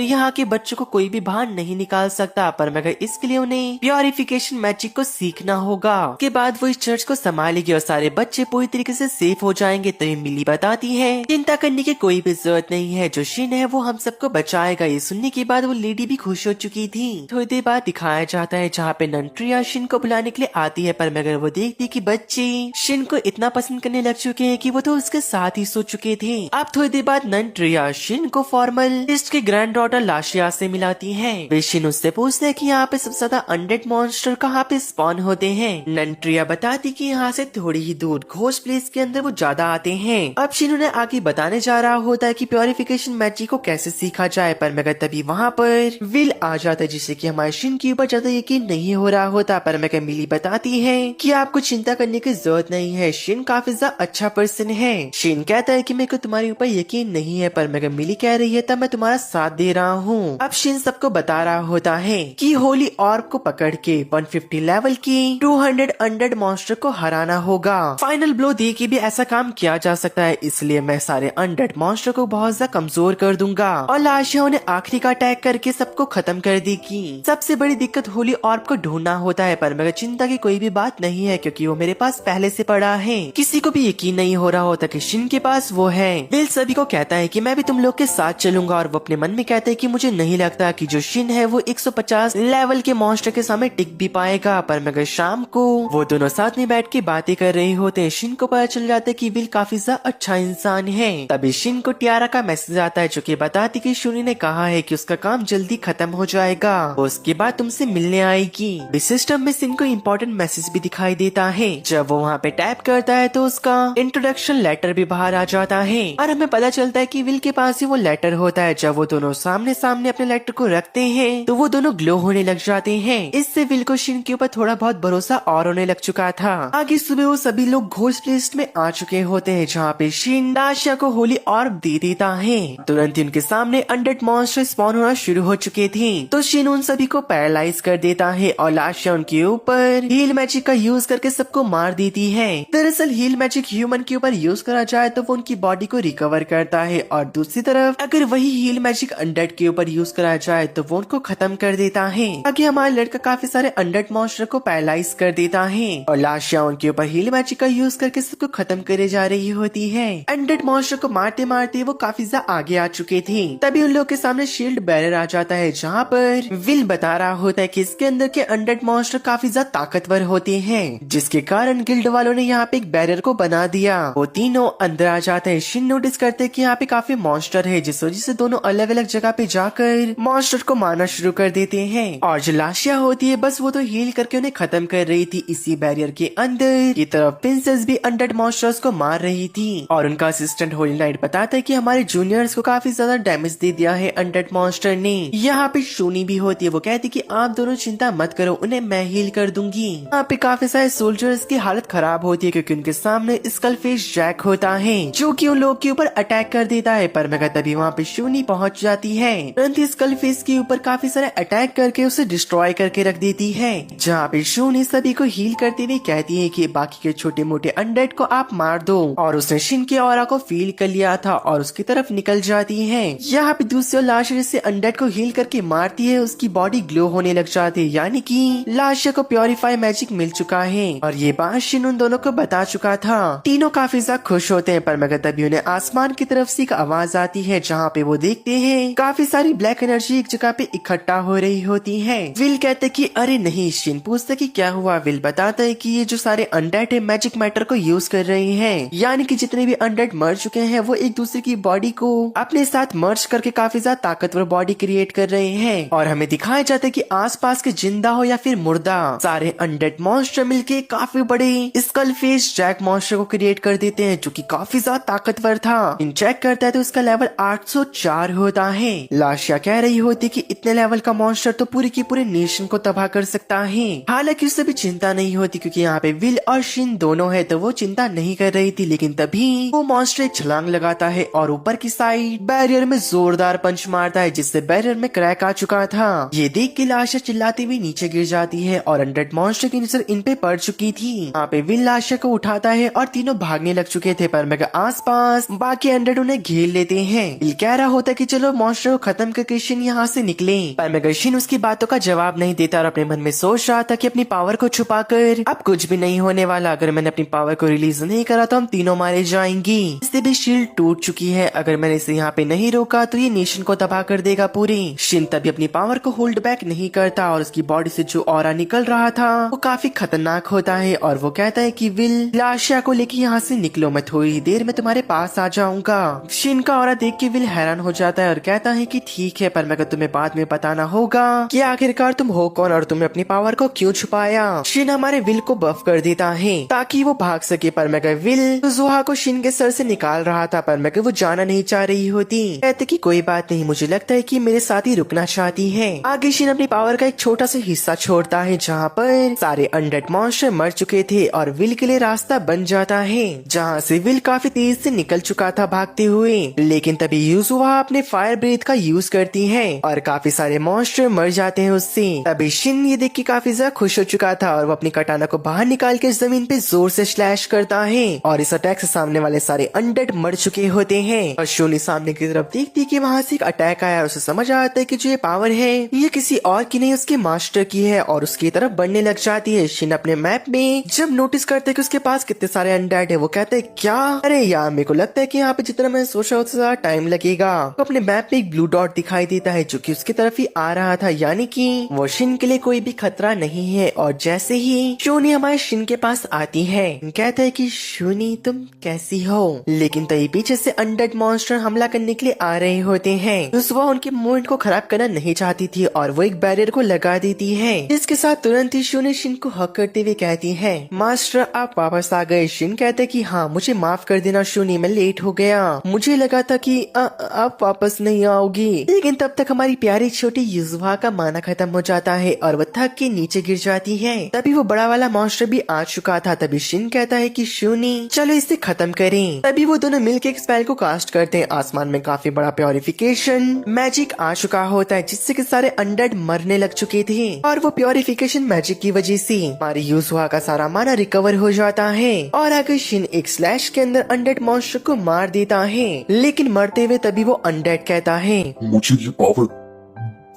S1: यहाँ के बच्चों को कोई भी बाहर नहीं निकाल सकता, पर मगर इसके लिए उन्हें प्योरिफिकेशन मैजिक को सीखना होगा। के बाद वो इस चर्च को संभालेगी और सारे बच्चे पूरी तरीके से सेफ हो जाएंगे। तो मिली बताती है चिंता करने की कोई भी जरूरत नहीं है, जो शिन है वो हम सबको बचाएगा। ये सुनने के बाद वो लेडी भी खुश हो चुकी थी। थोड़ी देर बाद दिखाया जाता है जहाँ पे नंट्रिया शिन को बुलाने के लिए आती है, पर मगर वो देखती है कि बच्चे शिन को इतना पसंद करने लग चुके हैं कि वो तो उसके साथ ही सो चुके थे। अब थोड़ी देर बाद नंट्रिया शिन को फॉर्मलिस्ट की ग्रैंड डॉटर लाशिया से मिलाती है। वे शिन उससे पूछते हैं कि यहाँ पे सबसे ज्यादा अनडेड मॉन्स्टर कहाँ पे स्पॉन होते हैं। नंट्रिया बताती कि यहाँ से थोड़ी ही दूर घोस्ट प्लेस के अंदर वो ज्यादा आते हैं। अब शिन उन्हें आगे बताने जा रहा होता है कि प्योरिफिकेशन मैजिक को कैसे सीखा जाए, पर मगर तभी वहाँ पर विल आ जाता है, जिससे कि हमारे शिन के ऊपर ज्यादा यकीन नहीं हो रहा होता। पर मगर मिली बताती है कि आपको चिंता करने की जरूरत नहीं है, शिन काफी ज्यादा अच्छा पर्सन है। शिन कहता है कि मेरे को तुम्हारे ऊपर यकीन नहीं है, पर मगर मिली कह रही है तब मैं तुम्हारा साथ दे रहा हूँ। अब शिन सबको बता रहा होता है कि होली ऑर्ब को पकड़ के 150 लेवल की 200 अनडेड मॉन्स्टर को हराना होगा। फाइनल ब्लो दे के भी ऐसा काम किया जा सकता है, इसलिए मैं सारे अनडेड मॉन्स्टर को बहुत ज्यादा कमजोर कर दूंगा और लाशिया ने आखिरी का अटैक करके सबको खत्म कर देगी। सबसे बड़ी दिक्कत होली ऑर्ब को ढूंढना होता है, पर मगर चिंता की कोई भी बात नहीं है क्योंकि वो मेरे पास पहले से पड़ा है। किसी को भी यकीन नहीं हो रहा होता कि शिन के पास वो है। विल सभी को कहता है कि मैं भी तुम लोग के साथ चलूंगा, और वो अपने मन में कहता है कि मुझे नहीं लगता कि जो शिन है वो 150 लेवल के मॉन्स्टर के सामने टिक भी पाएगा। पर मगर शाम को वो दोनों साथ में बैठ के बातें कर रहे होते हैं। शिन को पता चल जाता है कि विल काफी ज्यादा अच्छा इंसान है। तभी शिन को टियारा का मैसेज आता है जो कि बताती कि शूनी ने कहा है कि उसका काम जल्दी खत्म हो जाएगा, उसके बाद तुमसे मिलने आएगी। सिस्टम में शिन को इम्पोर्टेंट मैसेज भी दिखाई देता है। जब वो वहाँ पे टैप करता है तो उसका इंट्रोडक्शन लेटर भी बाहर आ जाता है और हमें पता चलता है कि विल के पास ही वो लेटर होता है। जब वो दोनों सामने सामने अपने लेटर को रखते हैं तो वो दोनों ग्लो होने लग जाते हैं। इससे विल को शिन के ऊपर थोड़ा बहुत भरोसा और होने लग चुका था। आगे सुबह वो सभी लोग घोस्ट प्लेस में आ चुके होते हैं जहाँ पे शिन लाशिया को होली ऑर्ब दे देता है। तुरंत ही उनके सामने अनडेड मॉन्स्टर स्पॉन होना शुरू हो चुके थे, तो शिन उन सभी को पैरालाइज कर देता है और लाशिया उनके ऊपर हील मैजिक का यूज करके सबको मार देती है। दरअसल हील मैजिक ह्यूमन के ऊपर यूज करा जाए तो वो उनकी बॉडी को रिकवर करता है, और दूसरी तरफ अगर वही हील मैजिक अनडेड के ऊपर यूज करा जाए तो वो उनको खत्म कर देता है। आगे हमारा लड़का काफी सारे अनडेड मॉन्स्टर को पैरालाइज कर देता है और लाशिया उनके ऊपर हील मैजिक का यूज करके सबको खत्म करे जा रही होती है। अनडेड मॉन्स्टर को मारते मारते वो काफी ज्यादा आगे आ चुके थे। तभी उन लोग के सामने शील्ड बैरियर आ जाता है जहाँ पर विल बता रहा होता है कि इसके अंदर के अनडेड मॉन्स्टर काफी ज्यादा ताकतवर होते हैं, जिसके कारण गिल्ड वालों ने यहाँ पे एक बैरियर को बना दिया। वो तीनों अंदर आ जाते हैं। शिन नोटिस करते हैं कि यहाँ पे काफी मॉन्स्टर है, जिस वजह से दोनों अलग अलग जगह पे जाकर मॉन्स्टर को मारना शुरू कर देते हैं। और जो लाशिया होती है बस वो तो हील करके उन्हें खत्म कर रही थी। इसी बैरियर के अंदर की तरफ प्रिंसेस भी अनडेड मॉन्स्टर्स को मार रही थी और उनका असिस्टेंट होली नाइट बताता है कि हमारे जूनियर्स को काफी ज्यादा डैमेज दे दिया है अनडेड मॉन्स्टर ने। यहाँ पे शूनी भी होती है, वो कहती कि आप दोनों चिंता मत करो, उन्हें मैं हील कर दूंगी। यहाँ पे काफी सारे सोल्जर्स की हालत खराब होती है क्योंकि उनके सामने स्कलफिश जैक होता है जो कि उन लोग के ऊपर अटैक कर देता है। पर मगर तभी वहाँ पे शूनी पहुँच जाती है, तुरंत स्कलफिश के ऊपर काफी सारे अटैक करके उसे डिस्ट्रॉय करके रख देती है। जहाँ पे शूनी सभी को हील करते हुए कहती है कि बाकी के छोटे मोटे अनडेड को आप मार दो, और उसने शिन के ऑरा को फील कर लिया था और उसकी तरफ निकल जाती है। यहाँ पे दूसरी लाश जिससे अनडेड को हील करके मारती है उसकी बॉडी ग्लो होने लग जाती है, यानी कि लाशिया को प्योरीफाई मैजिक मिल चुका है। और ये बात शिन उन दोनों को बता चुका था। तीनों काफी ज्यादा खुश होते हैं, पर मगर तभी उन्हें आसमान की तरफ से एक आवाज आती है जहाँ पे वो देखते हैं काफी सारी ब्लैक एनर्जी एक जगह पे इकट्ठा हो रही होती है। विल कहते कि अरे नहीं। शिन पूछता कि क्या हुआ। विल बताता है कि ये जो सारे अनडेड है मैजिक मैटर को यूज कर रहे हैं, यानी कि जितने भी अनडेड मर चुके हैं वो एक दूसरे की बॉडी को अपने साथ मर्ज करके काफी ज्यादा ताकतवर बॉडी क्रिएट कर रहे हैं। और हमें दिखाया जाता है कि आसपास के जिंदा हो या फिर मुर्दा सारे अनडेड मॉन्स्टर मिलके काफी बड़े स्कलफिश जैक मॉन्स्टर को क्रिएट कर देते हैं जो कि काफी ज्यादा ताकतवर था। इन चेक करता है तो उसका लेवल 804 होता है। लाशिया कह रही होती कि इतने लेवल का मॉन्स्टर तो पूरी की पूरे नेशन को तबाह कर सकता है। हालांकि उससे भी चिंता नहीं होती क्योंकि यहाँ पे विल और शिन दोनों है तो वो चिंता नहीं कर रही थी। लेकिन तभी वो मॉन्स्टर एक छलांग लगाता है और ऊपर की साइड बैरियर में जोरदार पंच मारता है जिससे बैरियर में क्रैक आ चुका था। ये देख के लाशिया चिल्लाती हुई नीचे गिर जाती है और अनडेड मॉन्स्टर की नजर इन पे पड़ चुकी थी। यहाँ पे विल लाशिया को उठाता है और तीनों भागने लग चुके थे, पर मगर आसपास बाकी अंडर उन्हें घेर लेते हैं। विल कह रहा होता है कि चलो मॉन्स्टर को खत्म करके शिन यहाँ से निकले, पर मगर शिन उसकी बातों का जवाब नहीं देता और अपने मन में सोच रहा था कि अपनी पावर को छुपाकर अब कुछ भी नहीं होने वाला। अगर मैंने अपनी पावर को रिलीज नहीं करा तो हम तीनों मारे जाएंगी। इससे भी शील्ड टूट चुकी है, अगर मैंने इसे यहाँ पे नहीं रोका तो ये नेशन को तबाह कर देगा पूरी। शिन तभी अपनी पावर को होल्ड बैक नहीं करता और उसकी बॉडी से जो ऑरा निकल रहा था वो काफी खतरनाक होता है और वो कहता है कि विल लाशिया को लेके यहाँ से निकलो, मैं थोड़ी देर में तुम्हारे पास आ जाऊंगा। शिन का ऑरा देख के विल हैरान हो जाता है और कहता है कि ठीक है, पर मगर तुम्हें बाद में बताना होगा कि आखिरकार तुम हो कौन और तुमने अपनी पावर को क्यों छुपाया। शिन हमारे विल को बफ कर देता है ताकि वो भाग सके, पर मगर विल जुहा को शिन के सर से निकाल रहा था, पर मगर वो जाना नहीं चाह रही होती। कहते कि कोई बात नहीं, मुझे लगता है कि मेरे साथ ही रुकना चाहती है। आगे शिन अपनी पावर का एक छोटा सा हिस्सा छोड़ता है जहाँ पर सारे अनडेड मॉन्स्टर मर चुके थे और विल के लिए रास्ता बन जाता है, जहाँ से विल काफी तेज से निकल चुका था भागते हुए। लेकिन तभी यूजुहा अपने फायर ब्रेथ का यूज करती है और काफी सारे मॉन्स्टर मर जाते हैं उससे। तभी शिन ये देख के काफी ज्यादा खुश हो चुका था और वो अपनी कटाना को बाहर निकाल के जमीन पे जोर से स्लैश करता है और इस अटैक से सामने वाले सारे अनडेड मर चुके होते हैं। और शोनी सामने की तरफ देखती कि वहाँ से एक अटैक आया और उसे समझ आता है कि जो ये पावर है ये किसी और की नहीं उसके मास्टर की है और उसकी तरफ बढ़ने लग जाती है। शिन अपने मैप में जब नोटिस करते कि उसके पास कितने सारे अनडेड है वो कहते हैं क्या, अरे यार मेरे को लगता है कि यहाँ पे जितना मैं सोचा उससे ज्यादा टाइम लगेगा। तो अपने मैप में एक ब्लू डॉट दिखाई देता है जो कि उसकी तरफ ही आ रहा था, यानी कि वो शिन के लिए कोई भी खतरा नहीं है। और जैसे ही शोनी हमारे शिन के पास आती है कहता है कि शोनी तुम कैसी हो, लेकिन तभी पीछे से अनडेड मॉन्स्टर हमला करने के लिए आ रहे होते हैं। वो उनके मूवमेंट को खराब करना नहीं चाहती थी और वो एक बैरियर को लगा देती है, जिसके साथ तुरंत ही शोनी शिन को हक करते हुए कहती है मास्टर आप वापस आ गए। शिन कहते कि हाँ मुझे माफ कर देना शोनी, मैं लेट हो गया, मुझे लगा था कि आप वापस नहीं आओगी। लेकिन तब तक हमारी प्यारी छोटी युजुहा का माना खत्म हो जाता है और वो थक के नीचे गिर जाती है। तभी वो बड़ा वाला मॉन्स्टर भी आ चुका था। तभी शिन कहता है कि शोनी चलो इसे खत्म करें। तभी वो दोनों मिलकर एक स्पेल को कास्ट करते हैं। आसमान में काफी बड़ा प्योरिफिकेशन मैजिक आ चुका होता है जिससे कि सारे अनडेड मरने लग चुके थे और वो प्योरिफिकेशन मैजिक की वजह से हमारी युजुहा का सारा माना रिकवर हो जाता है। और आगे शिन एक स्लैश के अंदर अनडेड मॉन्स्टर को मार देता है, लेकिन मरते हुए तभी वो अनडेड कहता है
S3: मुझे ये पावर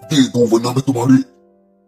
S3: दे दो वरना मैं तुम्हारे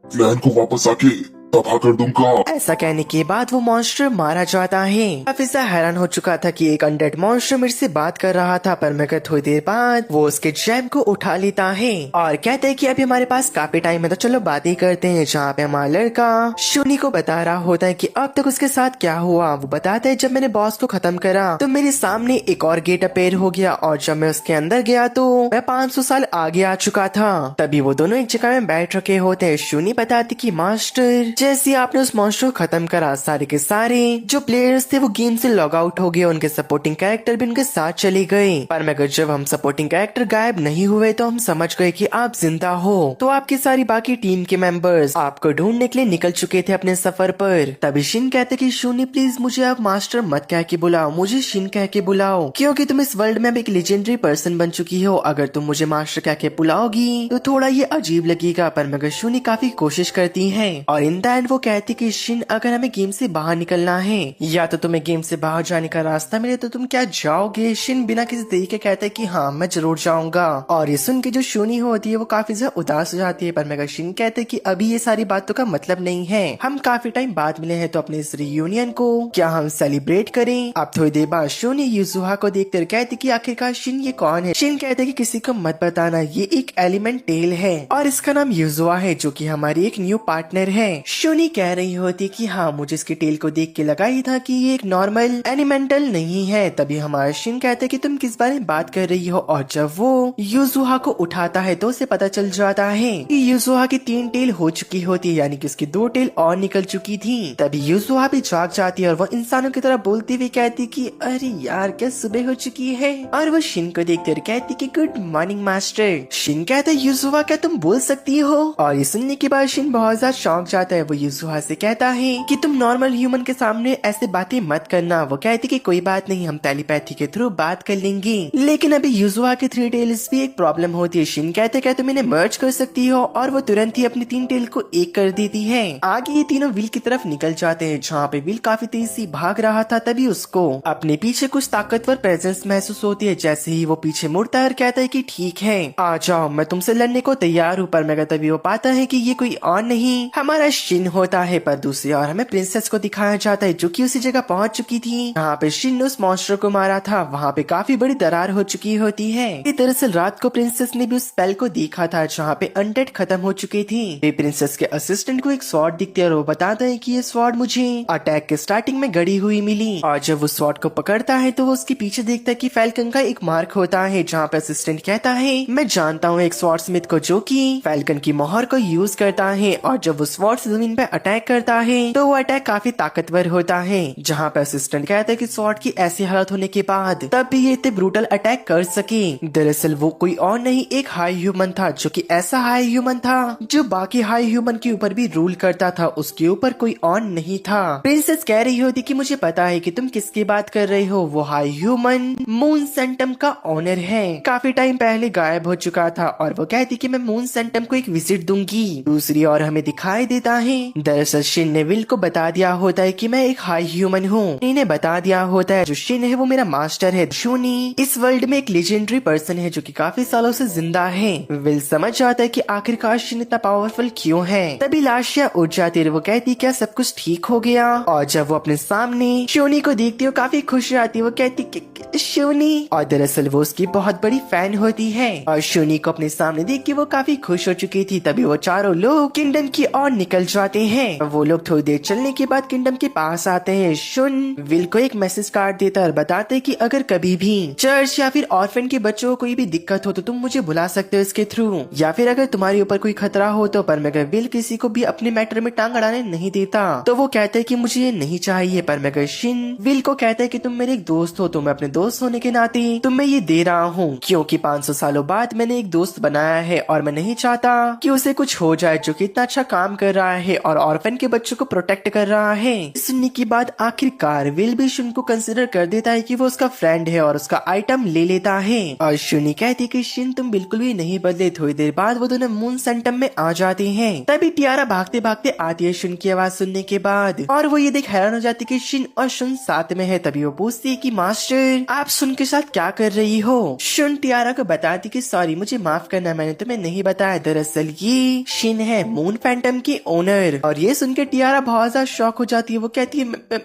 S3: प्लान को वापस आके तबाह कर दूंगा।
S1: ऐसा कहने के बाद वो मॉन्स्टर मारा जाता है। काफी सा हैरान हो चुका था कि एक अनडेड मॉन्स्टर मेरे से बात कर रहा था, पर मगर थोड़ी देर बाद वो उसके जैम को उठा लेता है और कहते हैं कि अभी हमारे पास काफी टाइम है तो चलो बातें करते हैं। जहाँ पे हमारा लड़का शोनी को बता रहा होता है कि अब तक उसके साथ क्या हुआ। वो बताता है जब मैंने बॉस को खत्म करा तो मेरे सामने एक और गेट अपेयर हो गया और जब मैं उसके अंदर गया तो मैं 500 साल आगे आ चुका था। तभी वो दोनों एक जगह में बैठ रखे होते हैं। शोनी बताती कि मास्टर जैसे आपने उस मॉन्स्टर को खत्म करा सारे के सारे जो प्लेयर्स थे वो गेम से लॉग आउट हो गए, उनके सपोर्टिंग कैरेक्टर भी उनके साथ चले गए। पर मगर जब हम सपोर्टिंग कैरेक्टर गायब नहीं हुए तो हम समझ गए कि आप जिंदा हो। तो आपकी सारी बाकी टीम के मेंबर्स आपको ढूंढने के लिए निकल चुके थे अपने सफर पर। तभी शिन कहते कि शोनी प्लीज मुझे आप मास्टर मत कह के बुलाओ, मुझे शिन कह के बुलाओ, क्योंकि तुम इस वर्ल्ड में अब एक लेजेंडरी पर्सन बन चुकी हो। अगर तुम मुझे मास्टर कह के बुलाओगी तो थोड़ा ये अजीब लगेगा। पर मगर शोनी काफी कोशिश करती है और इन द एंड वो कहती कि शिन अगर हमें गेम से बाहर निकलना है या तो तुम्हें गेम से बाहर जाने का रास्ता मिले तो तुम क्या जाओगे। शिन बिना किसी देरी के कहता है कि हाँ मैं जरूर जाऊंगा। और ये सुन के जो शोनी होती है वो काफी ज्यादा उदास हो जाती है। पर मगर शिन कहते हैं कि अभी ये सारी बातों का मतलब नहीं है, हम काफी टाइम बाद मिले हैं तो अपने इस रियूनियन को क्या हम सेलिब्रेट करें। अब थोड़ी देर बाद शोनी युजुहा को देखकर कहती कि आखिरकार शिन ये कौन है। शिन कहते कि किसी को मत बताना, ये एक एलिमेंट टेल है और इसका नाम युजुहा है जो कि हमारी एक न्यू पार्टनर है। शोनी कह रही होती कि हाँ मुझे इसके टेल को देख के लगा ही था कि ये एक नॉर्मल एनिमेंटल नहीं है। तभी हमारा शिन कहते कि तुम किस बारे में बात कर रही हो और जब वो युजुहा को उठाता है तो उसे पता चल जाता है कि युजुहा की 3 टेल हो चुकी होती है, यानी कि उसकी 2 टेल और निकल चुकी थी। तभी युजुहा भी जाग जाती है और वो इंसानों की तरह बोलती हुई कहती कि अरे यार क्या सुबह हो चुकी है। और वो शिन को देखते हुए कहती कि गुड मॉर्निंग मास्टर। शिन कहता है युजुहा क्या तुम बोल सकती हो। और ये सुनने के बाद शिन बहुत ज्यादा शॉक जाता है। वो युजुहा से कहता है कि तुम नॉर्मल ह्यूमन के सामने ऐसे बातें मत करना। वो कहती कि कोई बात नहीं, हम टेलीपैथी के थ्रू बात कर लेंगे। लेकिन अभी युजुहा के 3 टेल्स भी एक प्रॉब्लम होती है। शिन कहते क्या तुम इन्हें मर्ज कर सकती हो, और वो तुरंत ही अपनी 3 टेल को एक कर देती है। आगे ये तीनों विल की तरफ निकल जाते हैं, जहाँ पे विल काफी तेज से भाग रहा था। तभी उसको अपने पीछे कुछ ताकतवर प्रेजेंस महसूस होती है। जैसे ही वो पीछे मुड़ता है और कहता है कि ठीक है आ जाओ, मैं तुमसे लड़ने को तैयार हूँ। पर मगर तभी वो पाता है कि ये कोई और नहीं हमारा शिन होता है। पर दूसरी ओर हमें प्रिंसेस को दिखाया जाता है, जो कि उसी जगह पहुंच चुकी थी जहाँ पे शिन ने उस मॉन्स्टर को मारा था। वहाँ पे काफी बड़ी दरार हो चुकी होती है। दरअसल रात को प्रिंसेस ने भी उस स्पेल को देखा था, जहाँ पे अनडेड खत्म हो चुकी थी। प्रिंसेस के असिस्टेंट को एक स्वॉर्ड दिखती है और वो बताता है कि ये स्वॉर्ड मुझे अटैक के स्टार्टिंग में गड़ी हुई मिली। और जब वो स्वॉर्ड को पकड़ता है तो वो उसके पीछे देखता है कि फैल्कन का एक मार्क होता है, जहाँ पे असिस्टेंट कहता है मैं जानता हूँ एक स्वॉर्ड स्मिथ को जो कि फैल्कन की मोहर को यूज करता है। और जब वो स्वॉर्ड जमीन पे अटैक करता है तो वो अटैक काफी ताकतवर होता है, जहाँ पे असिस्टेंट कहता है कि स्वॉर्ड की ऐसी हालत होने के बाद तब भी ये इतने ब्रूटल अटैक कर सके। दरअसल वो कोई और नहीं एक हाई ह्यूमन था, जो कि ऐसा हाई ह्यूमन था जो बाकी हाई ह्यूमन के ऊपर भी रूल करता था। उसके ऊपर कोई और नहीं था। प्रिंसेस कह रही होती कि मुझे पता है कि तुम किसकी बात कर रही हो। वो हाई ह्यूमन मून सेंटम का ओनर है, काफी टाइम पहले गायब हो चुका था। और वो कहती कि मैं मून सेंटम को एक विजिट दूंगी। दूसरी ओर हमें दिखाई देता है दरअसल शिन ने विल को बता दिया होता है कि मैं एक हाई ह्यूमन हूँ। इन्हें बता दिया होता है जो शिन है वो मेरा मास्टर है। शूनी इस वर्ल्ड में एक लेजेंडरी पर्सन है जो कि काफी सालों से जिंदा है। विल समझ जाता है कि आखिरकार शिन इतना पावरफुल क्यों है। तभी लाशिया उठ जाती है। वो कहती क्या सब कुछ ठीक हो गया। और जब वो अपने सामने शूनी को देखती है वो काफी खुश रहती है। वो कहती शूनी, और दरअसल वो उसकी बहुत बड़ी फैन होती है। और शूनी को अपने सामने देख के वो काफी खुश हो चुकी थी। तभी वो चारों लोग किंगडम की ओर निकल जाते हैं। वो लोग थोड़ी देर चलने के बाद किंगडम के पास आते हैं। शुन विल को एक मैसेज कार्ड देता है और बताते कि अगर कभी भी चर्च या फिर ऑर्फन के बच्चों को कोई भी दिक्कत हो तो तुम मुझे बुला सकते हो इसके थ्रू, या फिर अगर तुम्हारे ऊपर कोई खतरा हो तो। पर मगर विल किसी को भी अपने मैटर में टांग अड़ाने नहीं देता, तो वो कहते हैं कि मुझे ये नहीं चाहिए। पर मगर शिन विल को कहता है कि तुम मेरे एक दोस्त हो, तो मैं अपने दोस्त होने के नाते तुम्हें ये दे रहा हूँ, क्योंकि 500 सालों बाद मैंने एक दोस्त बनाया है और मैं नहीं चाहता कि उसे कुछ हो जाए, जो कि इतना अच्छा काम कर रहा है और ऑर्फन के बच्चों को प्रोटेक्ट कर रहा है। सुनने के बाद आखिरकार विल भी शिन को कंसिडर कर देता है कि वो उसका फ्रेंड है और उसका आइटम ले लेता है। और शुनी कहती कि शिन तुम बिल्कुल भी नहीं बदले। थोड़ी देर बाद वो दोनों मून सेंटम में आ जाते हैं। तभी टियारा भागते भागते आती है शिन की आवाज सुनने के बाद, और वो ये देख हैरान हो जाती कि शिन और शुन साथ में है। तभी वो पूछती है कि मास्टर आप शुन के साथ क्या कर रही हो। शुन टियारा को बताती कि सॉरी मुझे माफ करना, मैंने तुम्हें नहीं बताया, दरअसल ये शिन है मून फैंटम की ओनर। और ये सुन के टियारा बहुत ज्यादा शॉक हो जाती है। वो कहती है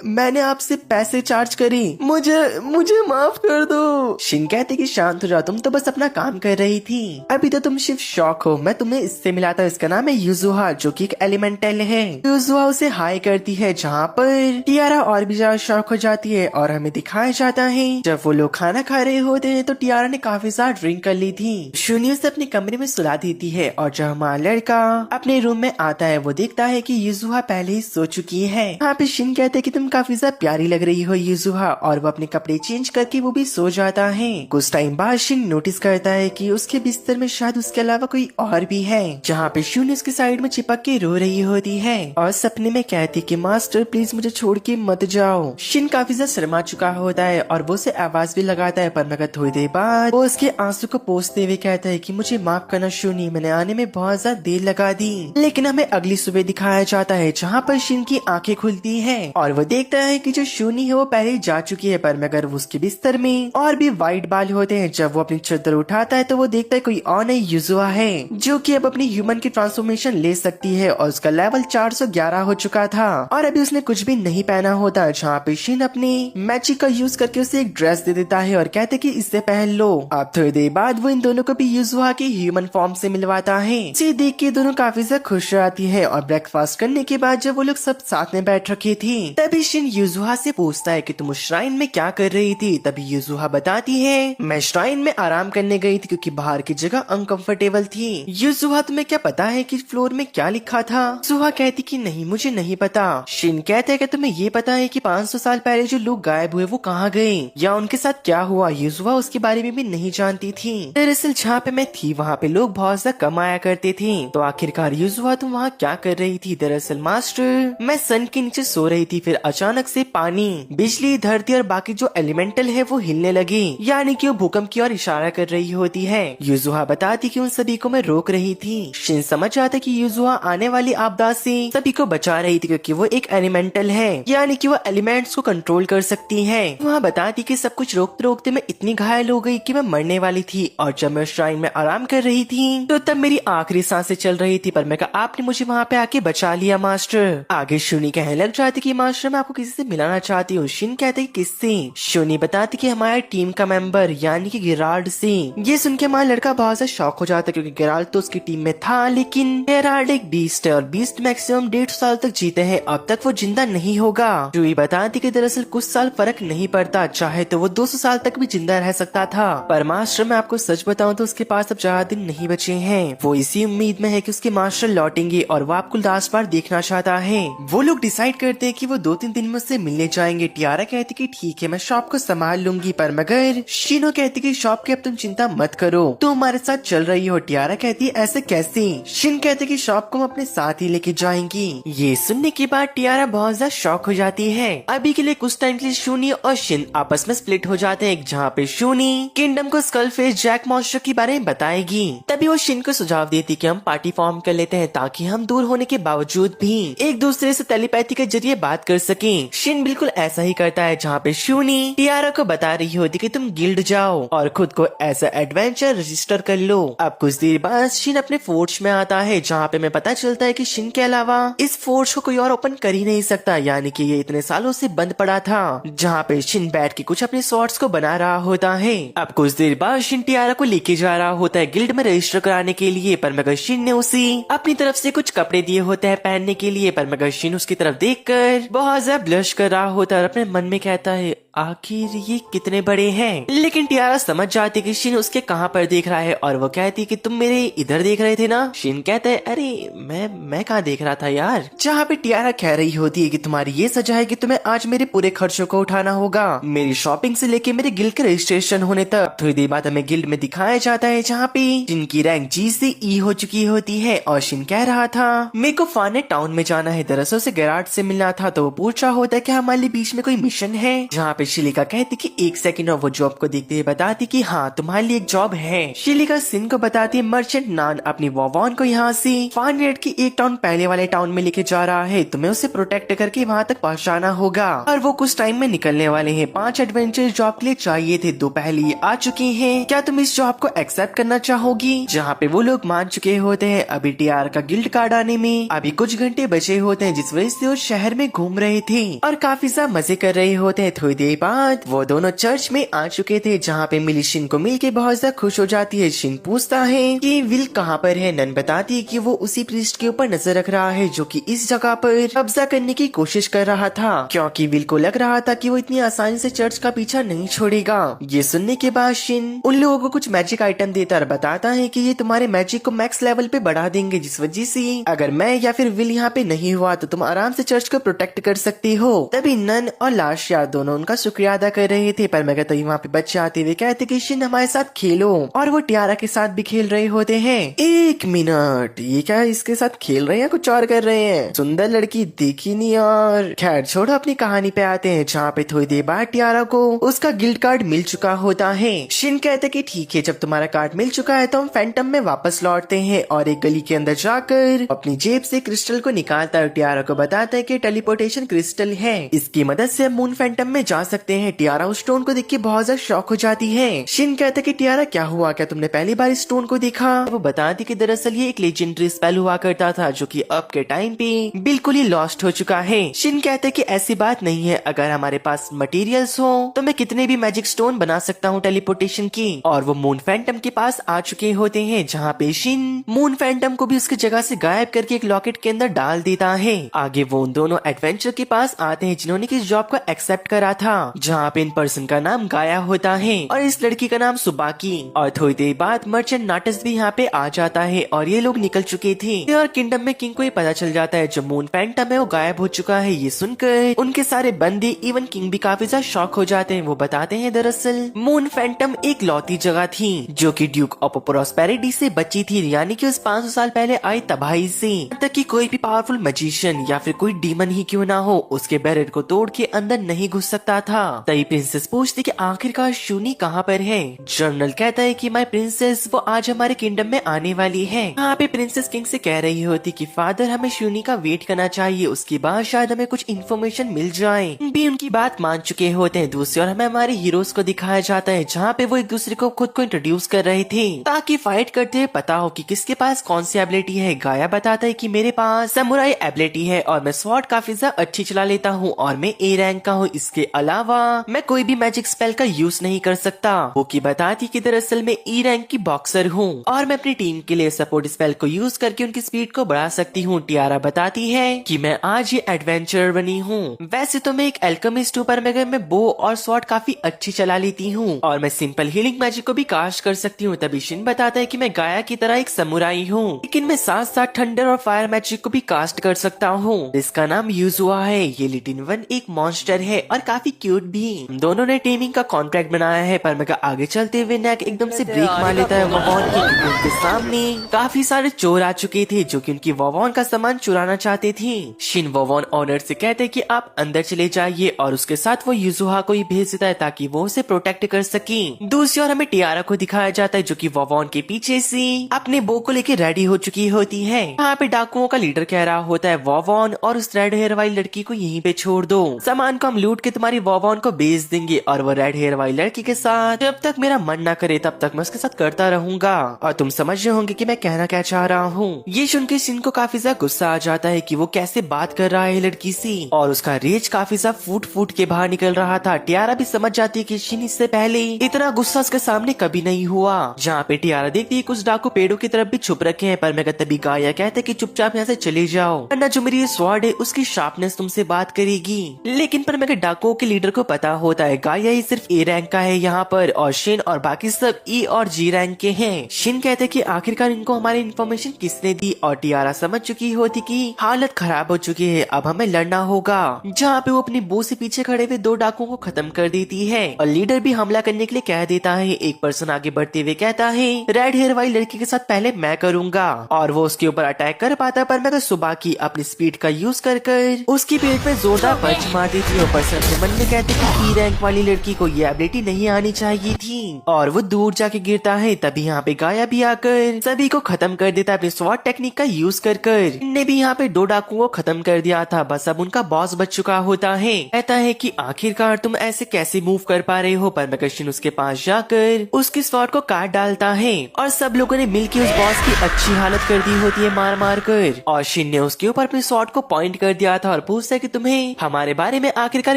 S1: मैंने आपसे पैसे चार्ज करे, मुझे माफ कर दो। शिन कहती कि शांत हो जाओ, तुम तो बस अपना काम कर रही थी, अभी तो तुम सिर्फ शौक हो। मैं तुम्हें इससे मिलाता हूँ, इसका नाम है युजुहा, जो कि एक एलिमेंटल है। युजुहा उसे हाई करती है, जहाँ पर टियारा और भी ज्यादा शौक हो जाती है। और हमें दिखाया जाता है जब वो लोग खाना खा रहे होते हैं तो टियारा ने काफी ज्यादा ड्रिंक कर ली थी। शुनी उसे अपने कमरे में सुला देती है। और जब हमारा लड़का अपने रूम में आता है वो देखता है कि युजुहा पहले ही सो चुकी है। यहाँ पे शिन कहते हैं कि तुम काफी ज्यादा प्यारी लग रही हो युजुहा, और वो अपने कपड़े चेंज करके वो भी सो जाता है। कुछ टाइम बाद शिन नोटिस करता है कि उसके बिस्तर में शायद उसके अलावा कोई और भी है, जहाँ पे शुनी उसके साइड में चिपक के रो रही होती है और सपने में कहती कि मास्टर प्लीज मुझे छोड़ के मत जाओ। शिन काफी ज्यादा शर्मा चुका होता है और वो उसे आवाज भी लगाता है। पर मगर थोड़ी देर बाद वो उसके आंसू को पोंछते हुए कहता है कि मुझे माफ करना शुनी, मैंने आने में बहुत ज्यादा देर लगा दी। लेकिन हमें अगली सुबह दिखाया जाता है जहाँ पर शिन की आंखें खुलती है और वो देखता है कि जो शुनी है वो पहले जा चुकी है। पर मगर वो उसके बिस्तर में और भी व्हाइट बाल होते हैं। जब वो अपनी चादर उठाता है तो वो देखता है कोई और नहीं युजुहा है, जो कि अब अपनी ह्यूमन की ट्रांसफॉर्मेशन ले सकती है और उसका लेवल 411 हो चुका था और अभी उसने कुछ भी नहीं पहना होता। जहाँ पे शिन अपनी मैजिक का यूज करके उसे एक ड्रेस दे देता है और कहते कि इसे पहन लो। अब थोड़ी देर बाद वो इन दोनों को भी युजुहा की ह्यूमन फॉर्म से मिलवाता है। इसे देख के दोनों काफी ज्यादा खुश रहती है। और ब्रेकफास्ट करने के बाद जब वो लोग सब साथ में बैठ रखे थे तभी शिन युजुहा से पूछता है कि तुम उस श्राइन में क्या कर रही थी। तभी युजुहा बताती है मैं श्राइन में आराम करने गई थी क्योंकि बाहर की जगह अनकंफर्टेबल थी। युजुहा तुम्हें क्या पता है कि फ्लोर में क्या लिखा था। युजुहा कहती कि नहीं मुझे नहीं पता। शिन कहते हैं कि तुम्हें ये पता है कि 500 साल पहले जो लोग गायब हुए वो कहाँ गए या उनके साथ क्या हुआ। युजुहा उसके बारे में भी नहीं जानती थी। दरअसल जहाँ पे मैं थी वहाँ पे लोग बहुत ज्यादा कम आया करते थे। तो आखिरकार युजुहा तुम वहाँ क्या कर रही थी? दरअसल मास्टर, मैं सन के नीचे सो रही थी, फिर अचानक से पानी, बिजली, धरती और बाकी जो एलिमेंटल है वो हिलने लगी, यानी कि वो भूकंप की ओर इशारा कर रही होती है। युजुहा बताती कि उन सभी को मैं रोक रही थी। शिन समझ जाता कि युजुहा आने वाली आपदा से सभी को बचा रही थी, क्योंकि वो एक एलिमेंटल है, यानी कि वो एलिमेंट्स को कंट्रोल कर सकती है। वहाँ बताती कि सब कुछ रोकते रोकते मैं इतनी घायल हो गई कि मैं मरने वाली थी, और जब मैं श्राइन में आराम कर रही थी तो तब मेरी आखिरी सांसें चल रही थी, पर मैं कहा आपने मुझे वहाँ पे आके बचा लिया मास्टर। आगे शुनी कहने लग जाती कि मास्टर मैं आपको किसी से मिलाना चाहती हूँ। शिन कहते कि किससे? शुनी बताती कि हमारे टीम का मेंबर यानी कि गिराल्ड से। ये सुन के हमारा लड़का बहुत सा शॉक हो जाता है, क्योंकि गिराल्ड तो उसकी टीम में था, लेकिन गिराल्ड एक बीस्ट है और बीस्ट मैक्सिमम 150 साल तक जीते हैं, अब तक वो जिंदा नहीं होगा। शुई बताती कि दरअसल कुछ साल फर्क नहीं पड़ता, चाहे तो वो 200 साल तक भी जिंदा रह सकता था, पर मास्टर मैं आपको सच बताऊं तो उसके पास अब ज्यादा दिन नहीं बचे हैं। वो इसी उम्मीद में है कि उसके मास्टर लौटेंगे और वो आपको लास्ट बार देखना चाहता है। वो लोग डिसाइड करते हैं कि वो 2-3 दिन में उससे मिलने जाएंगे। टियारा कहती कि ठीक है मैं शॉप को संभाल लूंगी, पर मगर शिनो कहती कि शॉप की अब तुम चिंता मत करो, तुम हमारे साथ चल रही हो। टियारा कहती है ऐसे कैसे? शिन कहते कि शॉप को हम अपने साथ ही लेके जाएंगी। ये सुनने के बाद टियारा बहुत ज्यादा शॉक हो जाती है। अभी के लिए कुछ टाइम के लिए शूनी और शिन आपस में स्प्लिट हो जाते हैं, जहाँ पे शूनी किंगडम को स्कल फेस जैक मॉन्स्टर के बारे में बताएगी। तभी वो शिन को सुझाव देती कि हम पार्टी फॉर्म कर लेते हैं, ताकि हम दूर होने के बावजूद भी एक दूसरे से टेलीपैथी के जरिए बात कर सकें। शिन बिल्कुल ऐसा ही करता है, जहाँ पे शूनी टियारा को बता रही होती कि तुम गिल्ड जाओ और खुद को ऐसा एडवेंचर रजिस्टर कर लो। अब कुछ देर बाद शिन अपने फोर्स में आता है, जहाँ पे मैं पता चलता है कि शिन के अलावा इस फोर्स को कोई और ओपन कर ही नहीं सकता, यानी कि ये इतने सालों से बंद पड़ा था। जहाँ पे शिन बैठ के कुछ अपने स्वॉर्ड्स को बना रहा होता है। अब कुछ देर बाद शिन टियारा को लेके जा रहा होता है गिल्ड में रजिस्टर कराने के लिए, पर मगर शिन ने उसे अपनी तरफ से कुछ कपड़े दिए होते हैं पहनने के लिए, पर मगर शिन उसकी तरफ देखकर बहुत ज्यादा ब्लश कर रहा होता है और अपने मन में कहता है आखिर ये कितने बड़े हैं। लेकिन टियारा समझ जाती कि शिन उसके कहाँ पर देख रहा है, और वो कहती कि तुम मेरे इधर देख रहे थे ना। शिन कहता है अरे मैं कहाँ देख रहा था यार। जहाँ पे टियारा कह रही होती है कि तुम्हारी ये सजा है कि तुम्हें आज मेरे पूरे खर्चों को उठाना होगा, मेरी शॉपिंग से लेके मेरे गिल्ड के रजिस्ट्रेशन होने तक। थोड़ी देर बाद हमें गिल्ड में दिखाया जाता है, जहाँ पे शिन की रैंक जी से ई हो चुकी होती है, और शिन कह रहा था मेरे को फाने टाउन में जाना है। दरअसल से गिराल्ड से मिलना था, तो वो पूछ रहा होता है कि हमारे बीच में कोई मिशन है। जहाँ पे शिलिका कहती कि एक सेकंड, और वो जॉब को देखते हुए बताती कि हाँ तुम्हारे लिए एक जॉब है। शिलिका सिन को बताती है मर्चेंट नान अपनी वॉन को यहाँ से फानरेड की एक टाउन पहले वाले टाउन में लेके जा रहा है, तुम्हें उसे प्रोटेक्ट करके वहाँ तक पहुँचाना होगा, और वो कुछ टाइम में निकलने वाले हैं। 5 एडवेंचर जॉब के लिए चाहिए थे, 2 पहले आ चुके हैं, क्या तुम इस जॉब को एक्सेप्ट करना चाहोगी? जहाँ पे वो लोग मान चुके होते हैं। अभी टियारा का गिल्ड कार्ड आने में अभी कुछ घंटे बचे होते हैं, जिस वजह से वो शहर में घूम रहे थे और काफी ज्यादा मजे कर रहे होते हैं। थोड़ी देर बाद वो दोनों चर्च में आ चुके थे, जहाँ पे मिली शिन को मिलके बहुत ज्यादा खुश हो जाती है। शिन पूछता है कि विल कहाँ पर है। नन बताती है कि वो उसी प्रीस्ट के ऊपर नजर रख रहा है, जो कि इस जगह पर कब्जा करने की कोशिश कर रहा था, क्योंकि विल को लग रहा था कि वो इतनी आसानी से चर्च का पीछा नहीं छोड़ेगा। ये सुनने के बाद शिन उन लोगों को कुछ मैजिक आइटम देता और बताता है कि ये तुम्हारे मैजिक को मैक्स लेवल पे बढ़ा देंगे, जिस वजह से अगर मैं या फिर विल यहाँ पे नहीं हुआ तो तुम आराम से चर्च को प्रोटेक्ट कर सकती हो। तभी नन और लाशिया दोनों उनका शुक्रिया अदा कर रहे थे, पर मगर तो वहाँ पे बच्चे आते हुए कहते कि शिन हमारे साथ खेलो, और वो टियारा के साथ भी खेल रहे होते हैं। 1 मिनट, ये क्या इसके साथ खेल रहे हैं कुछ और कर रहे हैं? सुंदर लड़की देखी नहीं। और खैर छोड़ो, अपनी कहानी पे आते हैं, जहाँ पे थोड़ी देर बाद टियारा को उसका गिल्ड कार्ड मिल चुका होता है। शिन कहते कि ठीक है, जब तुम्हारा कार्ड मिल चुका है तो हम फैंटम में वापस लौटते हैं, और एक गली के अंदर जाकर अपनी जेब से क्रिस्टल को निकालता है। टियारा को बताता है कि टेलीपोर्टेशन क्रिस्टल है, इसकी मदद से हम मून फैंटम में जा सकते हैं। टियारा उस स्टोन को देख के बहुत ज्यादा शॉक हो जाती है। शिन कहता है कि टियारा क्या हुआ, क्या तुमने पहली बार इस स्टोन को देखा? वो बताती कि दरअसल ये एक लेजेंडरी स्पेल हुआ करता था, जो कि अब के टाइम पे बिल्कुल ही लॉस्ट हो चुका है। शिन कहते कि ऐसी बात नहीं है, अगर हमारे पास मटेरियल्स हो तो मैं कितने भी मैजिक स्टोन बना सकता हूँ टेलीपोर्टेशन की। और वो मून फैंटम के पास आ चुके होते हैं, जहाँ पे शिन मून फैंटम को भी उसकी जगह से गायब करके एक लॉकेट के अंदर डाल देता है। आगे वो उन दोनों एडवेंचर के पास आते हैं जिन्होंने इस जॉब को एक्सेप्ट करा था। जहाँ पे इन पर्सन का नाम गाया होता है और इस लड़की का नाम सुबाकी। और थोड़ी देर बाद मर्चेंट नाटस भी यहाँ पे आ जाता है और ये लोग निकल चुके थे और किंगडम में किंग को ये पता चल जाता है जो मून फैंटम है वो गायब हो चुका है। ये सुनकर उनके सारे बंदे इवन किंग भी काफी ज्यादा शॉक हो जाते हैं। वो बताते हैं दरअसल मून फैंटम एक लौती जगह थी जो कि ड्यूक ऑफ प्रॉस्पेरिटी से बची थी, यानी कि उस 500 साल पहले आई तबाही से। तक कि कोई भी पावरफुल मैजिशियन या फिर कोई डीमन ही क्यों ना हो उसके बैरियर को तोड़ के अंदर नहीं घुस सकता था। तभी प्रिंसेस पूछती कि आखिरकार शूनी कहाँ पर है। जर्नल कहता है कि माय प्रिंसेस वो आज हमारे किंगडम में आने वाली है। यहाँ पे प्रिंसेस किंग से कह रही होती कि फादर हमें शूनी का वेट करना चाहिए, उसके बाद शायद हमें कुछ इन्फॉर्मेशन मिल जाए। भी उनकी बात मान चुके होते हैं। दूसरी ओर हमें हमारे हीरोज को दिखाया जाता है जहाँ पे वो एक दूसरे को खुद को इंट्रोड्यूस कर रहे थे ताकि फाइट करते हुए पता हो कि किसके पास कौन सी एबिलिटी है। गाया बताता है कि मेरे पास समुराई एबिलिटी है और मैं स्वॉर्ड काफी ज्यादा अच्छी चला लेता हूँ और मैं ए रैंक का हूँ। इसके अलावा मैं कोई भी मैजिक स्पेल का यूज नहीं कर सकता। वो की बताती कि दरअसल मैं ई रैंक की बॉक्सर हूँ और मैं अपनी टीम के लिए सपोर्ट स्पेल को यूज करके उनकी स्पीड को बढ़ा सकती हूँ। टियारा बताती है कि मैं आज ये एडवेंचर बनी हूँ। वैसे तो मैं एक एल्केमिस्ट हूँ पर मैं बो और स्वॉर्ड काफी अच्छी चला लेती हूँ और मैं सिंपल हीलिंग मैजिक को भी कास्ट कर सकती हूँ। तभी शिन बताता है कि मैं गाया की तरह एक समुराई हूँ लेकिन मैं साथ साथ थंडर और फायर मैजिक को भी कास्ट कर सकता हूँ। इसका नाम यूजुआ है। ये लिटिल वन एक मॉन्स्टर है और काफी क्यूट भी। दोनों ने टीमिंग का कॉन्ट्रैक्ट बनाया है पर मैं आगे चलते हुए नेक एकदम से ब्रेक मार लेता है वॉवॉन की, क्योंकि उनके सामने काफी सारे चोर आ चुके थे जो कि उनकी वॉवॉन का सामान चुराना चाहते थे। शिन वॉवॉन ऑनर से कहते कि आप अंदर चले जाइए और उसके साथ वो यूजुहा को ही भेज देता है ताकि वो उसे प्रोटेक्ट कर सके। दूसरी ओर हमें टियारा को दिखाया जाता है जो कि वॉवॉन के पीछे से अपने बो को लेके रेडी हो चुकी होती है। यहाँ पे डाकुओं का लीडर कह रहा होता है वॉवॉन और उस रेड हेयर वाली लड़की को यहीं पे छोड़ दो, सामान को हम लूट के तुम्हारी वॉवॉन को बेच देंगे और वो रेड हेयर वाली लड़की के साथ जब तक मेरा मन ना करे तब तक मैं उसके साथ करता रहूंगा। और तुम समझ रहे होंगे कि मैं कहना क्या चाह रहा हूँ। ये सुन के शिन को काफी ज्यादा गुस्सा आ जाता है कि वो कैसे बात कर रहा है लड़की से और उसका रेज काफी ज्यादा फूट फूट के बाहर निकल रहा था। टियारा भी समझ जाती है कि शिन इससे पहले इतना गुस्सा उसके सामने कभी नहीं हुआ। जहाँ पे टियारा देखती है कुछ डाकू पेड़ों की तरफ भी छुप रखे हैं पर मैं तभी गाया कहते कि चुपचाप यहाँ से चले जाओ वरना जो मेरी स्वॉर्ड है उसकी शार्पनेस तुमसे बात करेगी। लेकिन पर मैं डाकुओं के लीडर को पता होता है गाया ही सिर्फ ए रैंक का है यहाँ पर और शिन और बाकी सब ई और जी रैंक के हैं। शिन कहते कि आखिरकार इनको हमारी इन्फॉर्मेशन किसने दी और टियारा समझ चुकी होती कि हालत खराब हो चुकी है, अब हमें लड़ना होगा। जहाँ पे वो अपनी बो से पीछे खड़े हुए दो डाकुओं को खत्म कर देती है और लीडर भी हमला करने के लिए कह देता है। एक पर्सन आगे बढ़ते हुए कहता है रेड हेयर वाली लड़की के साथ पहले मैं करूंगा और वो उसके ऊपर अटैक कर पाता पर मैं सुबह की अपनी स्पीड का यूज कर उसकी पेट में जोरदार पंच मार दी थी। और पर्सन अपने मन में कहते कि ई रैंक वाली लड़की को ये एबिलिटी नहीं आनी चाहिए थी और वो दूर जाके गिरता है। तभी यहाँ पे गाया भी आकर सभी को खत्म कर देता है अपने स्वॉर्ड टेक्निक का यूज कर ने भी यहाँ पे दो डाकुओं को खत्म कर दिया था। बस अब उनका बॉस बच चुका होता है। कहता है कि आखिरकार तुम ऐसे कैसे मूव कर पा रहे हो। पर मैकशिन उसके पास जाकर उसके स्वॉर्ड को काट डालता है और सब लोगों ने मिलकर उस बॉस की अच्छी हालत कर दी होती है मार मार कर। और शिन ने उसके ऊपर अपने स्वॉर्ड को पॉइंट कर दिया था और पूछता है कि तुम्हें हमारे बारे में आखिरकार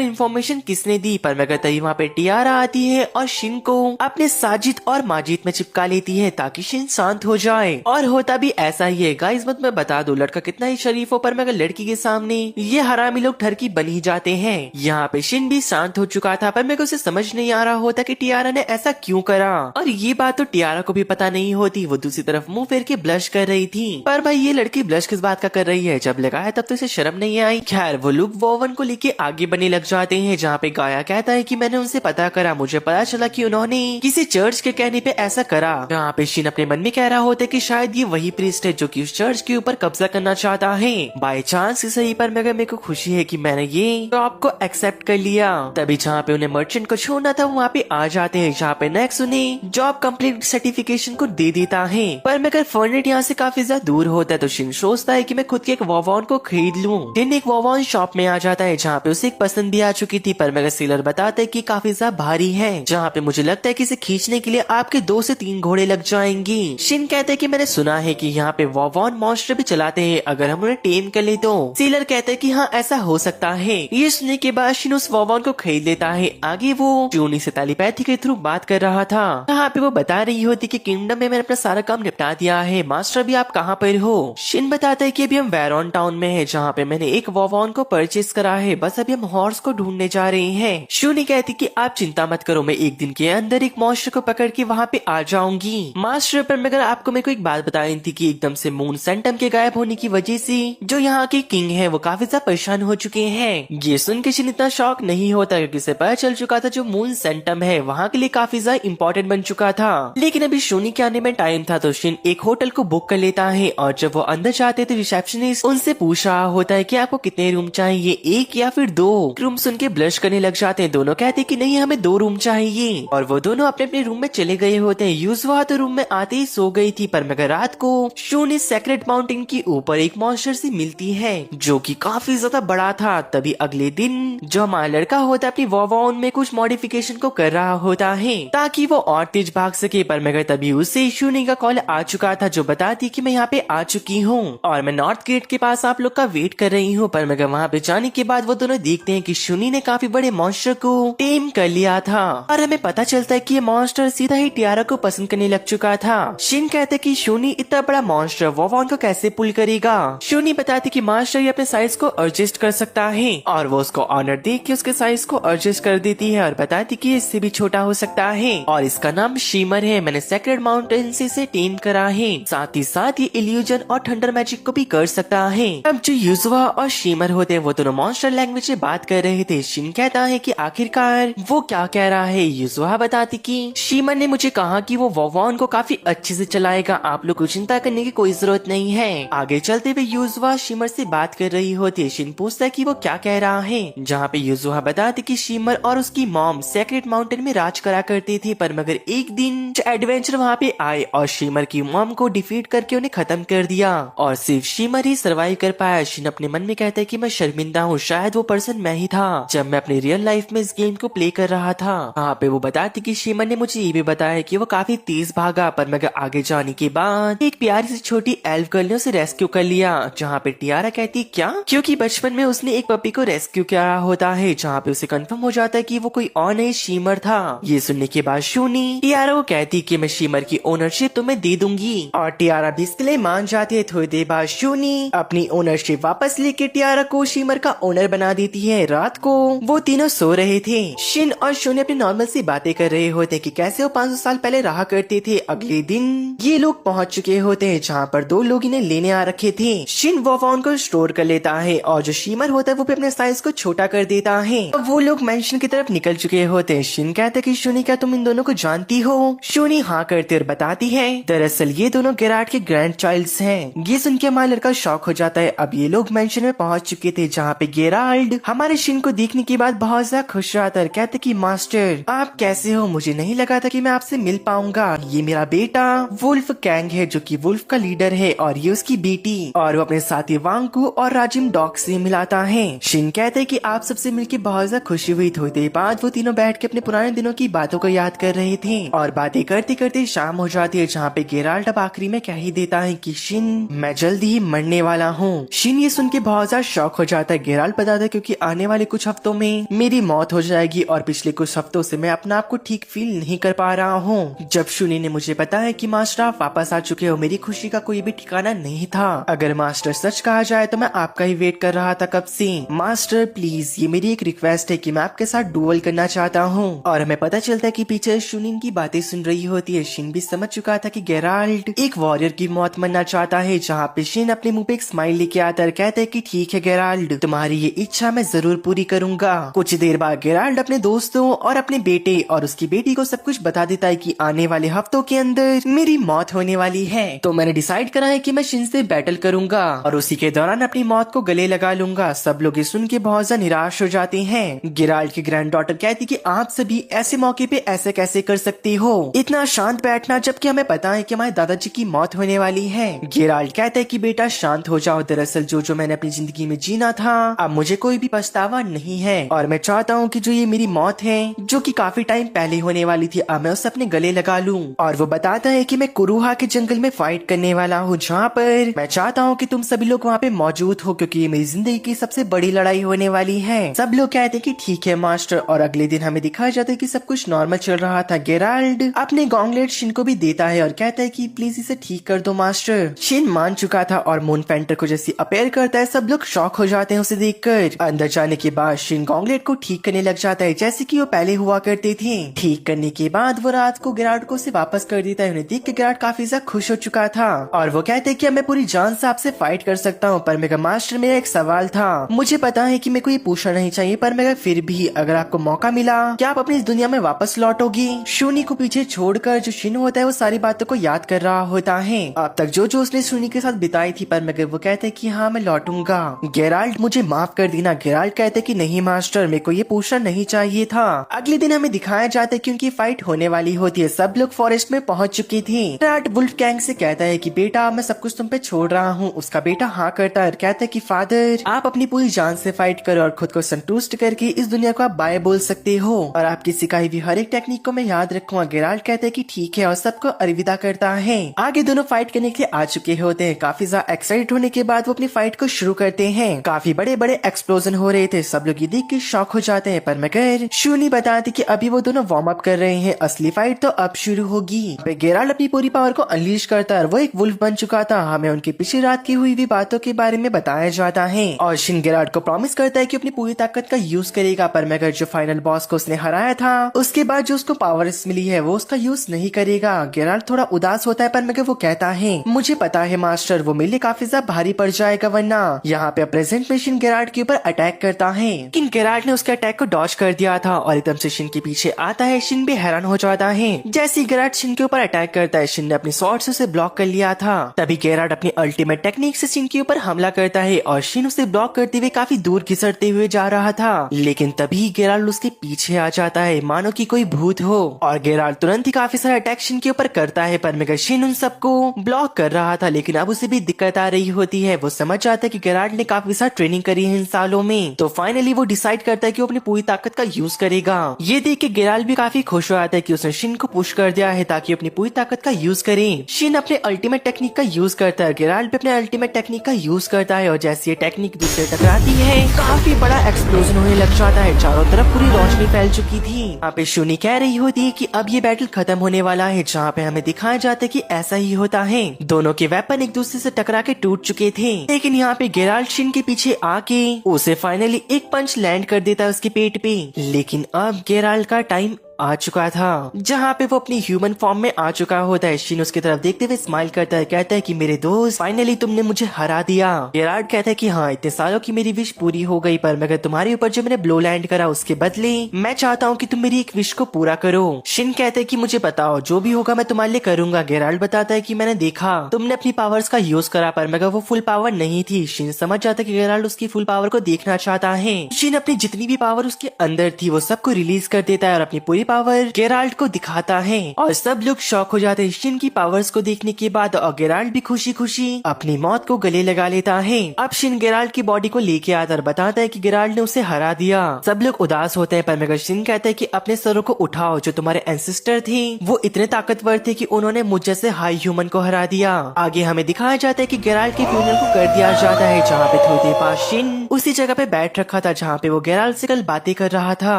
S1: इन्फॉर्मेशन किसने दी। पर मैं तभी वहाँ पे टियारा आती है और शिन को अपने साजिद और माजिद में चिपका लेती है ताकि शिन शांत हो जाए। और होता भी ऐसा ही है। गाइस मत मैं बता दूं लड़का कितना ही शरीफ हो पर मगर लड़की के सामने ये हरामी लोग ठरकी बन ही जाते हैं। यहाँ पे शिन भी शांत हो चुका था पर मेरे को उसे समझ नहीं आ रहा होता कि टियारा ने ऐसा क्यों करा और ये बात तो टियारा को भी पता नहीं होती। वो दूसरी तरफ मुंह फेर के ब्लश कर रही थी। पर भाई ये लड़की ब्लश किस बात का कर रही है, जब लगाया तब तो इसे शर्म नहीं आई। खैर वो लोग वोवन को लेके आगे बढ़ने लग जाते हैं जहाँ पे गाया कहता है कि मैंने उनसे पता करा, मुझे पता चला कि उन्होंने किसी चर्च के कहने पे ऐसा करा। जहाँ पे शिन अपने मन में कह रहा होता है कि शायद ये वही प्रीस्ट है जो कि उस चर्च के ऊपर कब्जा करना चाहता है। बाय चांस ही सही पर मगर मेरे को खुशी है कि मैंने ये जॉब को एक्सेप्ट कर लिया। तभी जहाँ पे उन्हें मर्चेंट को छोड़ना था वहाँ पे आ जाते हैं जहाँ पे नेक्स्ट उन्हें जॉब कंप्लीट सर्टिफिकेशन को दे देता है। पर मगर फर्नेट यहाँ से काफी ज्यादा दूर होता है तो शिन सोचता है कि मैं खुद के एक वॉवॉन को खरीद लूं। शिन एक वॉवॉन शॉप में आ जाता है जहाँ पे उसे एक पसंद भी आ चुकी थी पर मगर सेलर बताता है कि काफी ज्यादा भारी है। जहाँ पे मुझे लगता है कि इसे खींचने के लिए आपके 2 से 3 घोड़े लग जाएंगी। शिन कहते हैं कि मैंने सुना है कि यहाँ पे वॉवॉन मॉन्स्टर भी चलाते हैं, अगर हम उन्हें टेम कर ले तो। सेलर कहते हैं कि हाँ ऐसा हो सकता है। ये सुनने के बाद शिन उस वॉवॉन को खरीद लेता है। आगे वो जूनी से टेलीपैथी के थ्रू बात कर रहा था। यहाँ पे वो बता रही होती कि किंगडम में मैंने अपना सारा काम निपटा दिया है। मास्टर अभी आप कहाँ पर हो। शिन बताता है कि अभी हम वेरॉन टाउन में है जहाँ पे मैंने एक वॉवॉन को परचेज करा है, बस अभी हम हॉर्स को ढूंढने जा जा रहे हैं। शूनी कहती कि आप चिंता मत करो, मैं एक दिन के अंदर एक मॉन्स्टर को पकड़ के वहाँ पे आ जाऊंगी। मास्टर पर मगर आपको मेरे को एक बात बताई थी कि एकदम से मून सेंटम के गायब होने की वजह से जो यहाँ के किंग है वो काफी ज्यादा परेशान हो चुके हैं। ये सुन के शिन इतना शॉक नहीं होता क्योंकि उसे पता चल चुका था जो मून सेंटम है वहाँ के लिए काफी ज्यादा इम्पोर्टेंट बन चुका था। लेकिन अभी शूनी के आने में टाइम था तो शिन एक होटल को बुक कर लेता है और जब वो अंदर जाते तो रिसेप्शनिस्ट उनसे पूछ रहा होता है कि आपको कितने रूम चाहिए, एक या फिर 2। रूम सुन के ब्लश करने लग जाते हैं। दोनों कहते हैं कि नहीं हमें 2 रूम चाहिए और वो दोनों अपने अपने रूम में चले गए होते हैं। यूजुआ तो रूम में आते ही सो गई थी पर मगर रात को शूनी सेक्रेट माउंटेन के ऊपर एक मॉन्स्टर से मिलती है जो कि काफी ज्यादा बड़ा था। तभी अगले दिन जो हमारा लड़का होता है अपनी वॉवॉन में कुछ मॉडिफिकेशन को कर रहा होता है ताकि वो और तेज भाग सके पर मगर तभी उससे शूनी का कॉल आ चुका था जो बताती कि मैं यहाँ पे आ चुकी हूँ और मैं नॉर्थ गेट के पास आप लोग का वेट कर रही हूँ। पर मगर वहाँ पे जाने के बाद वो दोनों देखते हैं कि शूनी ने काफी बड़े मॉन्स्टर को टेम कर लिया था और हमें पता चलता है कि ये मॉन्स्टर सीधा ही टियारा को पसंद करने लग चुका था। शिन कहते कि शूनी इतना बड़ा मॉन्स्टर वॉवॉन को कैसे पुल करेगा। शूनी बताती कि मास्टर ये अपने साइज को एडजस्ट कर सकता है और वो उसको ऑनर दे के उसके साइज को एडजस्ट कर देती है और बताती कि इससे भी छोटा हो सकता है और इसका नाम शीमर है। मैंने सेक्रेट माउंटेन से इसे टेम करा है, साथ ही साथ ये इल्यूजन और थंडर मैजिक को भी कर सकता है। अब जो यूजुआ और शीमर होते हैं वो दोनों मॉन्स्टर लैंग्वेज में बात कर रहे थे। शिन कहता है कि आखिरकार वो क्या कह रहा है। यूजुआ बताती कि शीमर ने मुझे कहा कि वो वॉवॉन को काफी अच्छे से चलाएगा, आप लोग को चिंता करने की कोई जरूरत नहीं है। आगे चलते हुए यूजुआ शीमर से बात कर रही होती है। शिन पूछता है कि वो क्या कह रहा है, जहाँ पे यूजुआ बताती कि शीमर और उसकी मॉम सेक्रेट माउंटेन में राज करा करते थे पर मगर एक दिन एडवेंचर वहाँ पे आए और शीमर की मॉम को डिफीट करके उन्हें खत्म कर दिया और सिर्फ शीमर ही सरवाइव कर पाया। शिन अपने मन में कहता है कि मैं शर्मिंदा हूँ, शायद वो पर्सन मैं ही था जब मैं अपनी रियल लाइफ में इस गेम को प्ले कर रहा था। वहाँ पे वो बताती कि शीमर ने मुझे ये भी बताया कि वो काफी तेज भागा पर मगर आगे जाने के बाद एक प्यारी सी छोटी एल्फ गर्ल ने उसे रेस्क्यू कर लिया। जहाँ पे टियारा कहती क्या, क्योंकि बचपन में उसने एक पपी को रेस्क्यू किया होता है। जहाँ पे उसे कंफर्म हो जाता है कि वो कोई और नहीं शीमर था। ये सुनने के बाद शूनी टियारा को कहती कि मैं शीमर की ओनरशिप तुम्हें दे दूंगी और टियारा भी इसके लिए मान जाती है। थोड़ी देर बाद शूनी अपनी ओनरशिप वापस लेके टियारा को शीमर का ओनर बना देती है। रात को वो तीनों सो रहे थे। शिन और शूनी अपनी नॉर्मल सी बातें कर रहे होते कि कैसे वो 500 साल पहले रहा करते थे। अगले दिन ये लोग पहुंच चुके होते हैं जहाँ पर 2 लोग इन्हें लेने आ रखे थे। शिन वॉवॉन को स्टोर कर लेता है और जो शीमर होता है वो भी अपने साइज को छोटा कर देता है। अब वो लोग मेंशन की तरफ निकल चुके होते हैं। शिन कहते कि शूनी क्या तुम इन दोनों को जानती हो। शूनी हाँ करते और बताती है दरअसल ये दोनों गेराल्ड के ग्रैंड चाइल्ड्स हैं। ये सुन के हमारा लड़का शॉक हो जाता है। अब ये लोग मेंशन में पहुंच चुके थे जहाँ पे गेराल्ड हमारे शिन को देखने के बाद बहुत ज्यादा खुश रहता है। कहते कि मास्टर आप कैसे हो, मुझे नहीं लगा था कि मैं आपसे मिल पाऊंगा। ये मेरा बेटा वुल्फ कैंग है जो कि वुल्फ का लीडर है और ये उसकी बेटी और वो अपने साथी वांगकू और राजिम डॉग से मिलाता है। शिन कहते कि आप सबसे मिलकर बहुत ज्यादा खुशी हुई। थोड़ी देर बाद वो तीनों बैठ के अपने पुराने दिनों की बातों को याद कर रहे थे और बातें करते करते शाम हो जाती है जहाँ पे गेराल्ड अब आखिरी में कह ही देता है कि शिन मैं जल्दी ही मरने वाला हूँ। शिन ये सुन के बहुत ज्यादा शॉक हो जाता है। गेराल्ड बताता है क्योंकि आने वाले कुछ हफ्तों में मेरी मौत हो जाएगी और पिछले कुछ हफ्तों से मैं अपने आप को ठीक फील नहीं कर पा रहा हूँ। जब शूनी ने मुझे बताया कि मास्टर आप वापस आ चुके हो, मेरी खुशी का कोई भी ठिकाना नहीं था। अगर मास्टर सच कहा जाए तो मैं आपका ही वेट कर रहा था कब से। मास्टर प्लीज ये मेरी एक रिक्वेस्ट है कि मैं आपके साथ डुएल करना चाहता हूँ। और हमें पता चलता है कि पीछे शूनिन की बातें सुन रही होती है। शिन भी समझ चुका था कि गेराल्ड एक वॉरियर की मौत मरना चाहता है। जहाँ पे शिन अपने मुंह पे एक स्माइल लेके आता है, कहता है कि ठीक है गेराल्ड तुम्हारी ये इच्छा मैं जरूर पूरी करूंगा। कुछ देर बाद गेराल्ड अपने दोस्तों और अपने बेटे और उसकी बेटी को सब कुछ बता देता है कि आने वाले हफ्तों के अंदर मेरी मौत होने वाली है। तो मैंने डिसाइड करा है कि मैं शिन से बैटल करूंगा और उसी के दौरान अपनी मौत को गले लगा लूंगा। सब लोग ये सुन के बहुत ज्यादा निराश हो जाते हैं। गेराल्ड की ग्रैंड डॉटर कहती कि आप सभी ऐसे मौके पे ऐसे कैसे कर सकती हो, इतना शांत बैठना जबकि हमें पता है कि हमारे दादाजी की मौत होने वाली है। गेराल्ड कहता है कि बेटा शांत हो जाओ, दरअसल जो मैंने अपनी जिंदगी में जीना था अब मुझे कोई भी पछतावा नहीं है और मैं चाहता हूँ कि जो ये मेरी मौत है जो कि काफी टाइम पहले होने वाली थी अब मैं उसे अपने गले लगा लूं। और वो बताता है कि मैं कुरुहा के जंगल में फाइट करने वाला हूँ जहाँ पर मैं चाहता हूँ कि तुम सभी लोग वहाँ पे मौजूद हो क्योंकि ये मेरी जिंदगी की सबसे बड़ी लड़ाई होने वाली है। सब लोग कहते हैं कि ठीक है मास्टर और अगले दिन हमें दिखाया जाता है कि सब कुछ नॉर्मल चल रहा था। गेराल्ड अपने गॉन्गलेट शिन को भी देता है और कहता है कि प्लीज इसे ठीक कर दो मास्टर। शिन मान चुका था और मून पेंटर को जैसे अपेयर करता है सब लोग शॉक हो जाते हैं उसे देखकर। अंदर जाने के बाद शिन मॉन्गलेट को ठीक करने लग जाता है जैसे कि वो पहले हुआ करते थे। ठीक करने के बाद वो रात को गिराट को उसे वापस कर देता है। उन्हें देख के गिराट काफी ज्यादा खुश हो चुका था और वो कहते हैं कि अब मैं पूरी जान से आपसे फाइट कर सकता हूँ, पर मेगा मास्टर मेरा एक सवाल था। मुझे पता है कि मेरे को ये पूछना नहीं चाहिए, पर मगर फिर भी अगर आपको मौका मिला क्या आप अपनी इस दुनिया में वापस लौटोगी? शूनी को पीछे छोड़कर जो शिन होता है वो सारी बातों को याद कर रहा होता है, अब तक जो उसने शूनी के साथ बिताई थी, पर मगर वो कहते हैं कि हाँ मैं लौटूंगा। गेराल्ट मुझे माफ कर देना। गेराल्ट कहते कि नहीं मास्टर, मेरे को ये पूछना नहीं चाहिए था। अगले दिन हमें दिखाया जाता है कि उनकी फाइट होने वाली होती है। सब लोग फॉरेस्ट में पहुंच चुकी थी। गेराल्ट वुल्फ गैंग से कहता है कि बेटा मैं सब कुछ तुम पे छोड़ रहा हूँ। उसका बेटा हाँ करता है और कहता है कि फादर आप अपनी पूरी जान से फाइट करो और खुद को संतुष्ट करके इस दुनिया को आप बाय बोल सकते हो और आपकी सिखाई हुई हर एक टेक्निक को मैं याद रखूंगा। गेराल्ट कहते हैं कि ठीक है और सबको अलविदा करता है। आगे दोनों फाइट करने के लिए आ चुके होते हैं। काफी ज्यादा एक्साइटेड होने के बाद वो अपनी फाइट को शुरू करते हैं। काफी बड़े बड़े एक्सप्लोजन हो रहे थे। सब लोग ये देख के शॉक हो जाते हैं, पर मगर शूनी बताती कि अभी वो दोनों वार्म अप कर रहे हैं, असली फाइट तो अब शुरू होगी। गेराल्ट अपनी पूरी पावर को अनलीश करता है। वो एक वुल्फ बन चुका था। हमें उनकी पिछली रात की हुई भी बातों के बारे में बताया जाता है और शिन गेराल्ट को प्रॉमिस करता है कि अपनी पूरी ताकत का यूज करेगा, पर मगर जो फाइनल बॉस को उसने हराया था उसके बाद जो उसको पावर्स मिली है वो उसका यूज नहीं करेगा। गेराल्ट थोड़ा उदास होता है, पर मगर वो कहता है मुझे पता है मास्टर वो मेरे लिए काफी ज्यादा भारी पड़ जाएगा, वरना यहाँ पे प्रेजेंट में शिन गेराल्ट के ऊपर अटैक करता है। लेकिन गेराल्ट ने उसके अटैक को डॉज कर दिया था और एकदम से शिन के पीछे आता है। शिन भी हैरान हो जाता है। जैसे ही गेराल्ट शिन के ऊपर अटैक करता है, शिन ने अपनी स्वॉर्ड से उसे ब्लॉक कर लिया था। तभी गेराल्ट अपनी अल्टीमेट टेक्निक से शिन के ऊपर हमला करता है और शिन उसे ब्लॉक करते हुए काफी दूर घिसटते हुए जा रहा था। लेकिन तभी गेराल्ट उसके पीछे आ जाता है मानो कि कोई भूत हो और गेराल्ट तुरंत ही काफी सारे अटैक शिन के ऊपर करता है, पर मगर शिन उन सबको ब्लॉक कर रहा था। लेकिन अब उसे भी दिक्कत आ रही होती है। वो समझ जाता है कि गेराल्ट ने काफी सारा ट्रेनिंग करी है इन सालों में, तो फाइनली वो डिसाइड करता है कि वो अपनी पूरी ताकत का यूज करेगा। ये देख के गेराल्ट भी काफी खुश हो जाता है कि उसने शिन को पुश कर दिया है ताकि अपनी पूरी ताकत का यूज करे। शिन अपने अल्टीमेट टेक्निक का यूज करता है, गेराल्ट भी अपने अल्टीमेट टेक्निक का यूज करता है और जैसे ये टेक्निक दूसरे टकराती है काफी बड़ा एक्सप्लोजन होने लग जाता है। चारों तरफ पूरी रोशनी फैल चुकी थी। यहाँ पे शूनी कह रही होती है कि अब ये बैटल खत्म होने वाला है, जहाँ पे हमें दिखाया जाता है कि ऐसा ही होता है। दोनों के वेपन एक दूसरे से टकरा के टूट चुके थे, लेकिन यहाँ पे गेराल्ट शिन के पीछे आके उसे फाइनली एक पंच लैंड कर देता है उसके पेट पे। लेकिन अब गेराल्ट का टाइम आ चुका था, जहाँ पे वो अपनी ह्यूमन फॉर्म में आ चुका होता है। शिन उसकी तरफ देखते हुए स्माइल करता है, कहता है कि मेरे दोस्त फाइनली तुमने मुझे हरा दिया। गेराल्ट कहता है कि हाँ इतने सालों की मेरी विश पूरी हो गई, पर मगर तुम्हारे ऊपर जो मैंने ब्लो लैंड करा उसके बदले मैं चाहता हूँ कि तुम मेरी एक विश को पूरा करो। शिन कहते हैं कि मुझे बताओ जो भी होगा मैं तुम्हारे लिए करूंगा। गेराल्ट बताता है कि मैंने देखा तुमने अपनी पावर्स का यूज करा, पर मगर वो फुल पावर नहीं थी। शिन समझ जाता है कि गेराल्ट उसकी फुल पावर को देखना चाहता है। शिन अपनी जितनी भी पावर उसके अंदर थी वो सबको रिलीज कर देता है और अपनी पूरी पावर गेराल्ट को दिखाता है और सब लोग शॉक हो जाते हैं शिन की पावर्स को देखने के बाद। और गेराल्ट भी खुशी खुशी अपनी मौत को गले लगा लेता है। अब शिन गेराल्ट की बॉडी को लेके आता और बताता है कि गेराल्ट ने उसे हरा दिया। सब लोग उदास होते हैं, पर मगर शिन कहता है कि अपने सरों को उठाओ, जो तुम्हारे एंसेस्टर थे वो इतने ताकतवर थे कि उन्होंने मुझ जैसे हाई ह्यूमन को हरा दिया। आगे हमें दिखाया जाता है कि गेराल्ट के फ्यूनरल को कर दिया जाता है, जहाँ पे थोड़ी देर बाद शिन उसी जगह पे बैठ रखा था जहाँ पे वो गेराल्ट से कल बातें कर रहा था।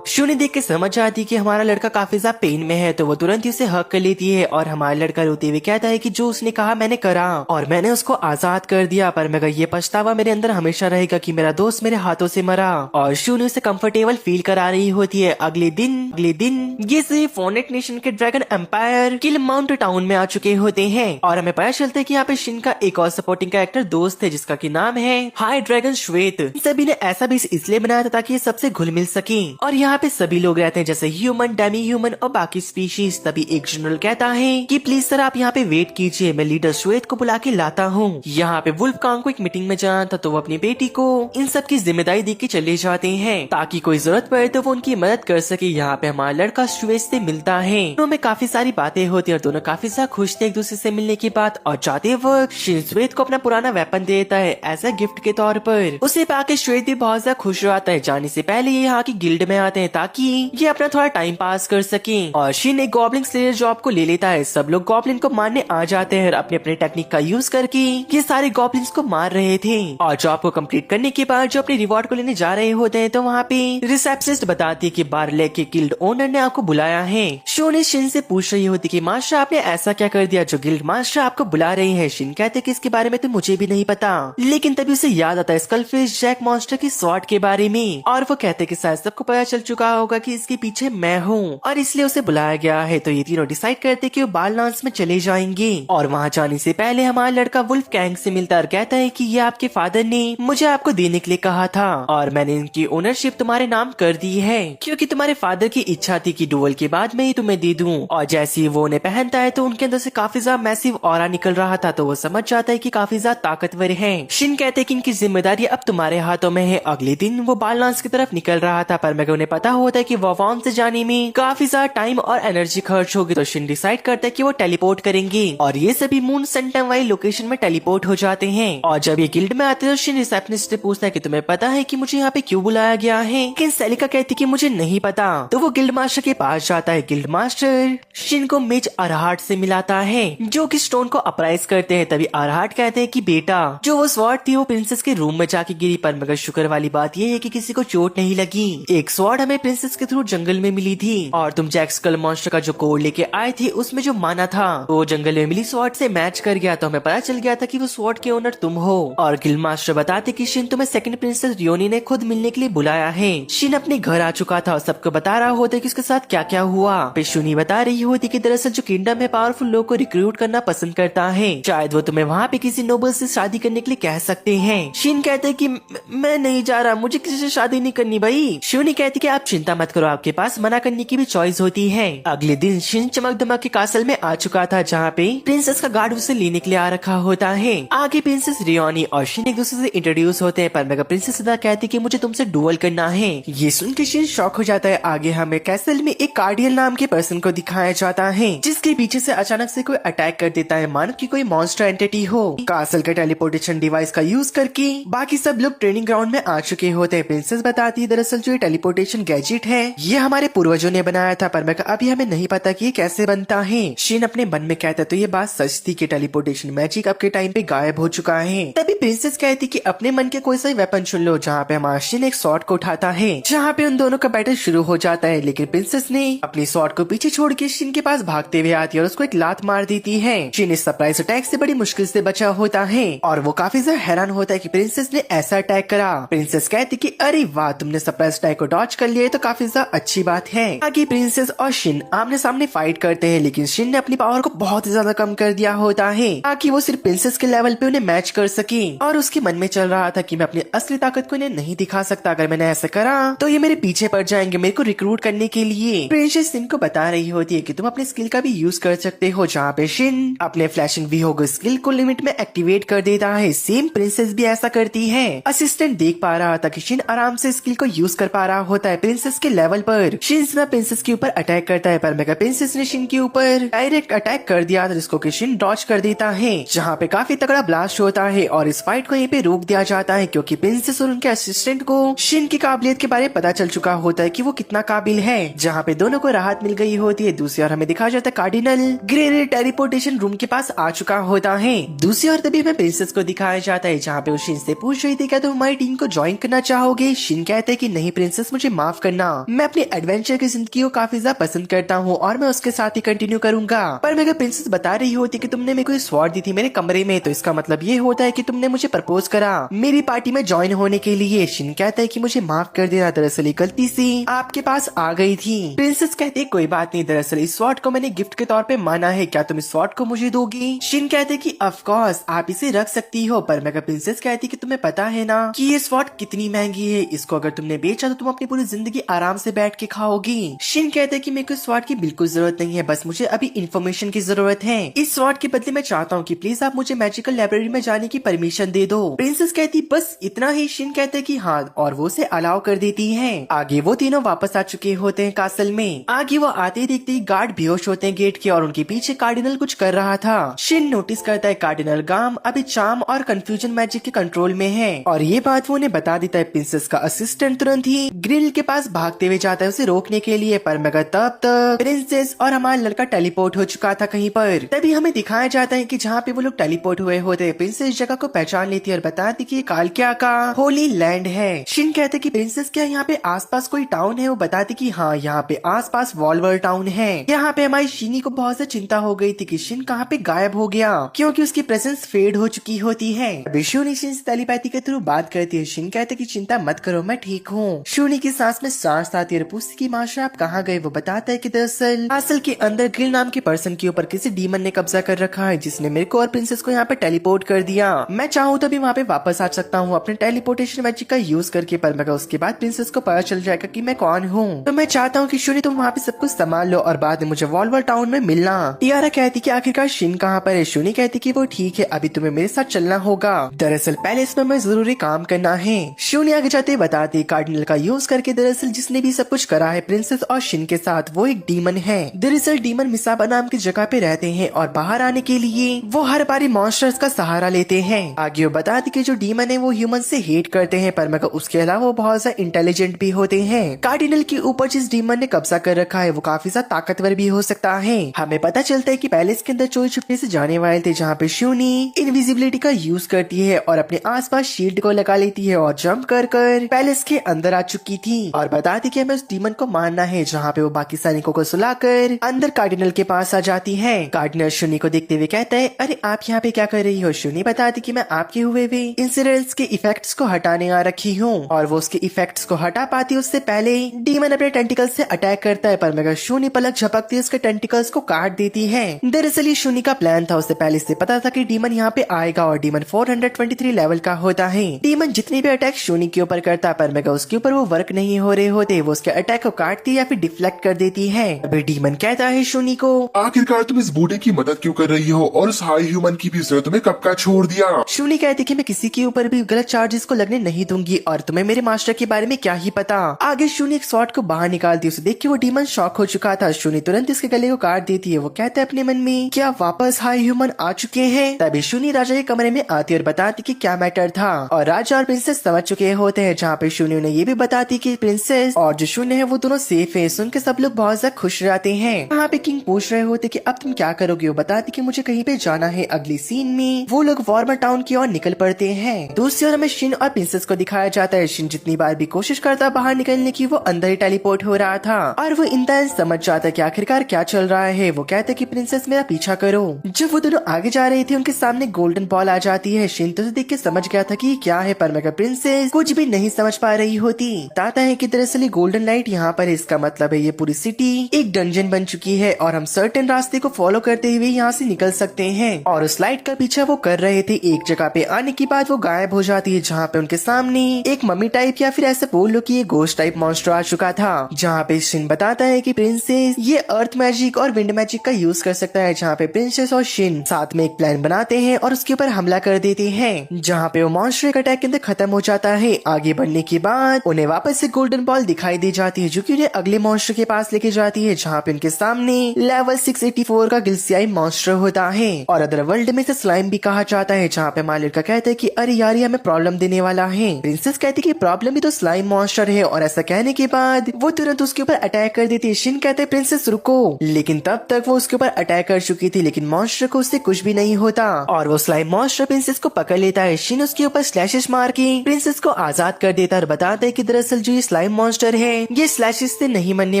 S1: शूनी देख के समझ जाती कि हमारा लड़का काफी ज्यादा पेन में है, तो वो तुरंत ही उसे हक कर लेती है और हमारा लड़का रोते हुए कहता है कि जो उसने कहा मैंने करा और मैंने उसको आजाद कर दिया, पर मगर ये पछतावा मेरे अंदर हमेशा रहेगा कि मेरा दोस्त मेरे हाथों से मरा। और शूनी उसे कंफर्टेबल फील करा रही होती है। अगले दिन ये से फोनेट नेशन के ड्रैगन एम्पायर किल माउंट टाउन में आ चुके होते हैं और हमें पता चलता है कि यहाँ पे शिन का एक और सपोर्टिंग कैरेक्टर दोस्त है जिसका की नाम है हाई ड्रैगन श्वेत। सभी ने ऐसा भी इसलिए बनाया था ताकि ये सबसे घुल मिल सके और यहाँ पे सभी लोग रहते हैं जैसे ह्यूमन, डेमी ह्यूमन और बाकी स्पीशीज। तभी एक जनरल कहता है कि प्लीज सर आप यहाँ पे वेट कीजिए, मैं लीडर श्वेत को बुला के लाता हूँ। यहाँ पे वुल्फ कांग को एक मीटिंग में जाना था, तो वो अपनी बेटी को इन सब की जिम्मेदारी दे के चले जाते हैं ताकि कोई जरूरत पड़े तो वो उनकी मदद कर सके। यहाँ पे हमारा लड़का श्वेत से मिलता है, तो हमें काफी सारी बातें होती है और दोनों काफी ज्यादा खुश थे एक दूसरे से मिलने के बाद। और जाते वक्त शिन श्वेत को अपना पुराना वेपन देता है एज ए गिफ्ट के तौर पर। उसे पाके श्वेत भी बहुत ज्यादा खुश हो जाता है। जाने से पहले ये यहाँ की गिल्ड में आते हैं ताकि ये अपना थोड़ा टाइम पास कर सके। और शिन एक गॉब्लिन स्लेयर जॉब को ले लेता है। सब लोग गॉब्लिन को मारने आ जाते हैं और अपने अपने टेक्निक का यूज करके ये सारे गॉब्लिन्स को मार रहे थे। और जॉब को कंप्लीट करने के बाद जो अपने रिवॉर्ड को लेने जा रहे होते हैं तो वहाँ पे रिसेप्शनिस्ट बताती है कि बारले के गिल्ड ओनर ने आपको बुलाया है। शोने शिन से पूछ रही होती कि मास्टर आपने ऐसा क्या कर दिया जो गिल्ड मास्टर आपको बुला रही है। शिन कहते कि इसके बारे में तो मुझे भी नहीं पता, लेकिन तभी उसे याद आता है स्कलफिश जैक मॉन्स्टर की स्वॉर्ड के बारे में। और वो कहते कि शायद सबको पता चल चुका होगा कि इसके पीछे मैं हूँ और इसलिए उसे बुलाया गया है। तो ये तीनों डिसाइड करते कि वो बाल डांस में चले जाएंगे। और वहाँ जाने से पहले हमारा लड़का वुल्फ गैंग से मिलता और कहता है कि ये आपके फादर ने मुझे आपको देने के लिए कहा था और मैंने इनकी ओनरशिप तुम्हारे नाम कर दी है क्योंकि तुम्हारे फादर की इच्छा थी कि डुअल के बाद मैं ही तुम्हें दे दूं। और जैसे ही वो उन्हें पहनता है तो उनके अंदर से काफी ज्यादा मैसिव ऑरा निकल रहा था, तो वो समझ जाता है कि काफी ज्यादा ताकतवर है। शिन कहते कि इनकी जिम्मेदारी अब तुम्हारे हाथों में है। अगले दिन वो बाल डांस की तरफ निकल रहा था पर मगर उन्हें पता होता है कि वॉर्म से जाने में काफी ज्यादा टाइम और एनर्जी खर्च होगी। तो शिन डिसाइड करता है कि वो टेलीपोर्ट करेंगे और ये सभी मून सेंटम वाली लोकेशन में टेलीपोर्ट हो जाते हैं। और जब ये गिल्ड में आते हैं तो शिन रिसेप्शनिस्ट से पूछता है कि तुम्हें पता है कि मुझे यहाँ पे क्यों बुलाया गया है, लेकिन सेलिका कहती कि मुझे नहीं पता। तो वो गिल्ड मास्टर के पास जाता है। गिल्ड मास्टर शिन को मेज अरहाट से मिलाता है जो कि स्टोन को अपराइज करते हैं। तभी अरहाट कहते हैं कि बेटा जो वो स्वॉर्ड थी वो प्रिंसेस के रूम में जाके गिरी, पर मगर शुक्र वाली बात ये है कि किसी को चोट नहीं लगी। एक स्वॉर्ड हमें प्रिंसेस के थ्रू जंगल में मिली थी और तुम जैक स्कल मॉन्स्टर का जो कोड लेके आए थे उसमें जो माना था वो जंगल में मिली स्वॉर्ड से मैच कर गया। तो हमें पता चल गया था कि वो स्वॉर्ड के ओनर तुम हो। और गिल्ड मास्टर बताते कि शिन तुम्हें सेकंड प्रिंसेस रियोनी ने खुद मिलने के लिए बुलाया है। शिन अपने घर आ चुका था और सबको बता रहा होता है कि उसके साथ क्या क्या हुआ। पेशुनी बता रही होती कि दरअसल जो किंगडम में पावरफुल लोग को रिक्रूट करना पसंद करता है, शायद वो तुम्हें वहाँ पे किसी नोबल से शादी करने के लिए कह सकते हैं। शिन कहते हैं कि मैं नहीं जा रहा, मुझे किसी से शादी नहीं करनी भाई। शिवनी कहती कि आप चिंता मत करो, आपके पास मना करने की भी चॉइस होती है। अगले दिन शिन चमक दमक के कासल में आ चुका था जहाँ पे प्रिंसेस का गार्ड उसे लेने के लिए आ रखा होता है। आगे प्रिंसेस रियोनी और शिन एक दूसरे से इंट्रोड्यूस होते हैं पर मेगा प्रिंसेस सदा कहती कि मुझे तुमसे डुअल करना है। ये सुन के शिन शॉक हो जाता है। आगे हमें कैसल में एक कार्डियल नाम के पर्सन को दिखाया जाता है जिसके पीछे से अचानक से कोई अटैक कर देता है, मानो कि कोई मॉन्स्टर एंटिटी हो। कासल के टेलीपोर्टेशन डिवाइस का यूज करके बाकी सब लोग ट्रेनिंग ग्राउंड में आ चुके होते हैं। प्रिंसेस बताती है दरअसल जो ये टेलीपोर्टेशन गैजेट है ये हमारे पूर्वजों ने बनाया था पर मगर अभी हमें नहीं पता कि ये कैसे बनता है। शिन अपने मन में कहता तो ये बात सच थी कि टेलीपोर्टेशन मैजिक अब के टाइम पे गायब हो चुका है। तभी प्रिंसेस कहती कि अपने मन के कोई सा वेपन चुन लो। जहाँ पे हमारा शिन एक स्वॉर्ड को उठाता है जहाँ पे उन दोनों का बैटल शुरू हो जाता है, लेकिन प्रिंसेस ने अपनी स्वॉर्ड को पीछे छोड़ के शिन के पास भागते हुए आती है और उसको एक लात मार देती है। शिन इस सरप्राइज अटैक से बड़ी मुश्किल से बचा होता है और वो काफी ज्यादा हैरान होता है कि प्रिंसेस ने ऐसा अटैक करा। प्रिंसेस कहती कि अरे वाह तुमने सरप्राइज अटैक को डॉज कर लिया तो काफी ज्यादा अच्छी बात है। आगे प्रिंसेस और शिन आमने सामने फाइट करते हैं लेकिन शिन ने अपनी पावर को बहुत ज्यादा कम कर दिया होता है ताकि वो सिर्फ प्रिंसेस के लेवल पे उन्हें मैच कर सके। और उसके मन में चल रहा था कि मैं अपनी असली ताकत को इन्हें नहीं दिखा सकता, अगर मैंने ऐसा करा तो ये मेरे पीछे पड़ जाएंगे मेरे को रिक्रूट करने के लिए। प्रिंसेस शिन को बता रही होती है कि तुम अपने स्किल का भी यूज कर सकते हो, जहाँ पे शिन अपने फ्लैशिंग वीहोगो स्किल को लिमिट में एक्टिवेट कर देता है। सेम प्रिंसेस भी ऐसा करती है। असिस्टेंट देख पा रहा था कि शिन आराम से स्किल को यूज कर पा रहा होता है प्रिंसेस के लेवल पर। शिन प्रिंसेस के ऊपर अटैक करता है पर मेगा प्रिंसेस ने शिन के ऊपर डायरेक्ट अटैक कर दिया था जिसको कि शिन डॉज कर देता है, जहाँ पे काफी तगड़ा ब्लास्ट होता है और इस फाइट को यहीं पे रोक दिया जाता है क्योंकि प्रिंसेस और उनके असिस्टेंट को शिन की काबिलियत के बारे में पता चल चुका होता है कि वो कितना काबिल है, जहाँ पे दोनों को राहत मिल गई होती है। दूसरी ओर हमें दिखाया जाता है कार्डिनल ग्रे टेलीपोर्टेशन रूम के पास आ चुका होता है। दूसरी ओर तभी हमें प्रिंसेस को दिखाया जाता है जहाँ पे वो शिन से पूछ रही थी क्या तुम हमारी टीम को ज्वाइन करना चाहोगे। शिन कहते हैं कि नहीं प्रिंसेस मुझे माफ करना, मैं अपनी एडवेंचर की जिंदगी को काफी ज्यादा पसंद करता हूँ और मैं उसके साथ ही कंटिन्यू करूंगा। पर मेगा प्रिंसेस बता रही होती कि तुमने मेरे को स्वॉर्ड दी थी मेरे कमरे में, तो इसका मतलब ये होता है कि तुमने मुझे प्रपोज करा मेरी पार्टी में ज्वाइन होने के लिए। शिन कहता है कि मुझे माफ कर देना, दरअसल ये गलती से आपके पास आ गई थी। प्रिंसेस कहते कोई बात नहीं, दरअसल इस स्वॉर्ड को मैंने गिफ्ट के तौर पे माना है, क्या तुम इस स्वॉर्ड को मुझे दोगी। शिन कहते कि ऑफ कोर्स आप इसे रख सकती हो। पर मेगा प्रिंसेस कहती कि तुम्हें पता है ना कि ये स्वॉर्ड कितनी महंगी है, इसको अगर तुमने बेचा तो तुम अपनी पूरी जिंदगी आराम से बैठ के खाओगी। शिन कहते कि मेरे को स्वॉर्ड की बिल्कुल जरूरत नहीं है, बस मुझे अभी इन्फॉर्मेशन की जरूरत है। इस स्वॉर्ड के बदले मैं चाहता हूँ कि प्लीज आप मुझे मैजिकल लाइब्रेरी में जाने की परमिशन दे दो। प्रिंसेस कहती बस इतना ही। शिन कहते कि हाँ और वो उसे अलाउ कर देती है। आगे वो तीनों वापस आ चुके होते हैं कासल में। आगे वो आते देखते ही गार्ड बेहोश होते हैं गेट के और उनके पीछे कार्डिनल कुछ कर रहा था। शिन नोटिस करता है कार्डिनल गाम अभी चार्म और कंफ्यूजन मैजिक के कंट्रोल में है और ये बात वो उन्हें बता देता है। प्रिंसेस का असिस्टेंट तुरंत ही ग्रिल के पास भागते हुए जाता है उसे रोकने के लिए, पर मगर तब तक प्रिंसेस और हमारा लड़का टेलीपोर्ट हो चुका था कहीं पर। तभी हमें दिखाया जाता है कि जहाँ पे वो लोग टेलीपोर्ट हुए होते, प्रिंसेस जगह को पहचान लेती है और बताती कि ये कालक्या का होली लैंड है। शिन कहते कि प्रिंसेस क्या यहाँ पे आसपास कोई टाउन है? वो बताती कि हाँ, यहाँ पे आसपास वॉल्वर टाउन है। यहाँ पे हमारी शिनी को बहुत सी चिंता हो गई थी कि शिन कहाँ पे गायब हो गया, क्योंकि उसकी प्रेजेंस फेड हो चुकी होती है। अभी शूनी शिन से टेलीपैथी के थ्रू बात करती है। शिन कहते कि चिंता मत करो, मैं ठीक हूँ। शूनी की सांस में सांस आती है और पूछती कि मास्टर आप कहाँ गए? वो बताता है कि दरअसल कासल के अंदर गिल नाम के पर्सन के ऊपर किसी डीमन ने कब्जा कर रखा है, जिसने मेरे को और प्रिंसेस को यहाँ पे टेलीपोर्ट कर दिया। मैं चाहूँ तो भी वहाँ पे वापस आ सकता हूँ अपने टेलीपोर्टेशन मैजिक का यूज करके, पर मगर उसके बाद प्रिंसेस को पता चल जाएगा कि मैं कौन हूँ। तो मैं चाहता हूँ कि शूनी तुम वहाँ पे सब कुछ संभाल लो और बाद में मुझे वॉल्वर टाउन में मिलना। टियारा कहती कि आखिरकार शिन कहाँ पर है? शूनी कहती कि वो ठीक है, अभी तुम्हें मेरे साथ चलना होगा। दरअसल पैलेस में मैं जरूरी काम करना है। शूनी आगे जाते बताती कार्डिनल का यूज करके दरअसल जिसने भी सब कुछ करा है प्रिंसेस और शिन के साथ, वो एक डीमन है। दरअसल डीमन मिसाबा नाम की जगह पे रहते हैं और बाहर आने के लिए वो हर बारी मॉन्स्टर्स का सहारा लेते हैं। आगे वो बताती कि जो डीमन है वो ह्यूमन से हेट करते हैं, पर मगर उसके अलावा वो बहुत ज्यादा इंटेलिजेंट भी होते हैं। कार्डिनल के ऊपर जिस डीमन ने कब्जा कर रखा है वो काफी ज्यादा ताकतवर भी हो सकता है। हमें पता चलता है कि पैलेस के अंदर चोरी छुपने से जाने वाले थे, जहाँ पे शूनी इनविजिबिलिटी का यूज करती है और अपने आसपास शील्ड को लगा लेती है और जंप कर पैलेस के अंदर आ चुकी थी और बताती कि हमें उस डीमन को मारना है, जहाँ पे वो बाकी सैनिकों को सुलाकर अंदर कार्डिनल के पास आ जाती है। कार्डिनल शूनी को देखते हुए कहता है, अरे आप यहाँ पे क्या कर रही हो? शूनी बताती कि मैं आपके हुए भी इंसिडेंट्स के इफेक्ट्स को हटाने आ रखी हूँ, और वो उसके इफेक्ट्स को हटा पाती उससे पहले डीमन अपने टेंटिकल्स से अटैक करता है, पर मगर शूनी पलक झपकती उसके टेंटिकल्स को काट देती है। दरअसल ये शूनी का प्लान था, उससे पहले से पता था कि डीमन यहाँ पे आएगा और डीमन 423 लेवल का होता है। डीमन जितने भी अटैक शूनी के ऊपर करता, पर मगर उसके ऊपर वो वर्क नहीं हो रहे होते, वो उसके अटैक को काटती या फिर डिफ्लेक्ट कर देती है। अभी डीमन कहता है शूनी को,
S3: आखिरकार तुम इस बूढ़े की मदद क्यों कर रही हो और उस हाई ह्यूमन की भी जरूरत में कब का छोड़ दिया?
S1: शूनी कहती कि मैं किसी के ऊपर भी गलत चार्जेस को लगने नहीं दूंगी और तुम्हें मेरे मास्टर के बारे में क्या ही पता। आगे शूनी एक शॉट को बाहर निकालती है, उसे देख के वो डीमन शॉक हो चुका था। शूनी तुरंत इसके गले को काट देती है। वो कहता है अपने मन में, क्या वापस हाई ह्यूमन आ चुके हैं? तभी शूनी राजा के कमरे में आती और बताती कि क्या मैटर था, और राजा और प्रिंसेस समझ चुके होते हैं, जहाँ पे शूनी उन्हें ये भी बताती कि प्रिंसेस और जो शून्य है वो दोनों सेफ है। सुन के सब लोग बहुत ज्यादा खुश रहते हैं। यहाँ पे किंग पूछ रहे होते कि अब तुम क्या करोगे? वो बताती कि मुझे कहीं पे जाना है। अगली सीन में वो लोग वॉर्मर टाउन की ओर निकल पड़ते हैं। दूसरी ओर हमें शिन और प्रिंसेस को दिखाया जाता है। शिन जितनी बार भी कोशिश करता बाहर निकलने की, वो अंदर ही टेलीपोर्ट हो रहा था और वो इंतजार समझ जाता कि आखिरकार क्या चल रहा है। वो कहते कि प्रिंसेस मेरा पीछा करो। जब वो दोनों आगे जा रहे थे उनके सामने गोल्डन बॉल आ जाती है। शिन तो देख के समझ गया था कि क्या है, पर मगर प्रिंसेस कुछ भी नहीं समझ पा रही होती। बताता है कि दरअसल गोल्डन लाइट यहाँ पर है, इसका मतलब है ये पूरी सिटी एक डंजन बन चुकी है और हम सर्टेन रास्ते को फॉलो करते हुए यहाँ से निकल सकते हैं। और उस लाइट का पीछा वो कर रहे थे। एक जगह पे आने के बाद वो गायब हो जाती है, जहाँ पे उनके सामने एक मम्मी टाइप या फिर ऐसे बोल लो कि ये गोस्ट टाइप मॉन्स्टर आ चुका था। जहाँ पे शिन बताता है कि प्रिंसेस ये अर्थ मैजिक और विंड मैजिक का यूज कर सकता है, जहाँ पे प्रिंसेस और शिन साथ में एक प्लान बनाते हैं और उसके ऊपर हमला कर देते हैं, जहाँ पे वो मॉन्स्टर एक अटैक के अंदर खत्म हो जाता है। आगे बढ़ने के बाद उन्हें वापस से गोल्डन बॉल दिखाई दी जाती है, जो कि उन्हें अगले मॉन्स्टर के पास लेके जाती है, जहाँ पे उनके सामने लेवल 684 का गिलसियाई मॉन्स्टर होता है और अदर वर्ल्ड में से स्लाइम भी कहा जाता है। जहाँ पे मालिक का कहता है कि अरे यार ये हमें प्रॉब्लम देने वाला है। प्रिंसेस कहती कि प्रॉब्लम भी तो स्लाइम मॉन्स्टर है, और ऐसा कहने के बाद वो तुरंत उसके ऊपर अटैक कर देती है। शिन कहते हैं प्रिंसेस रुको, लेकिन तब तक वो उसके ऊपर अटैक कर चुकी थी, लेकिन मॉन्स्टर को उससे कुछ भी नहीं होता और वो स्लाइम मॉन्स्टर प्रिंसेस को पकड़ लेता है। शिन उसके ऊपर स्लैशेस मार के प्रिंसेस को आजाद कर देता है और बताता है कि दरअसल जो ये स्लाइम मॉन्स्टर है ये स्लैशेस से नहीं मरने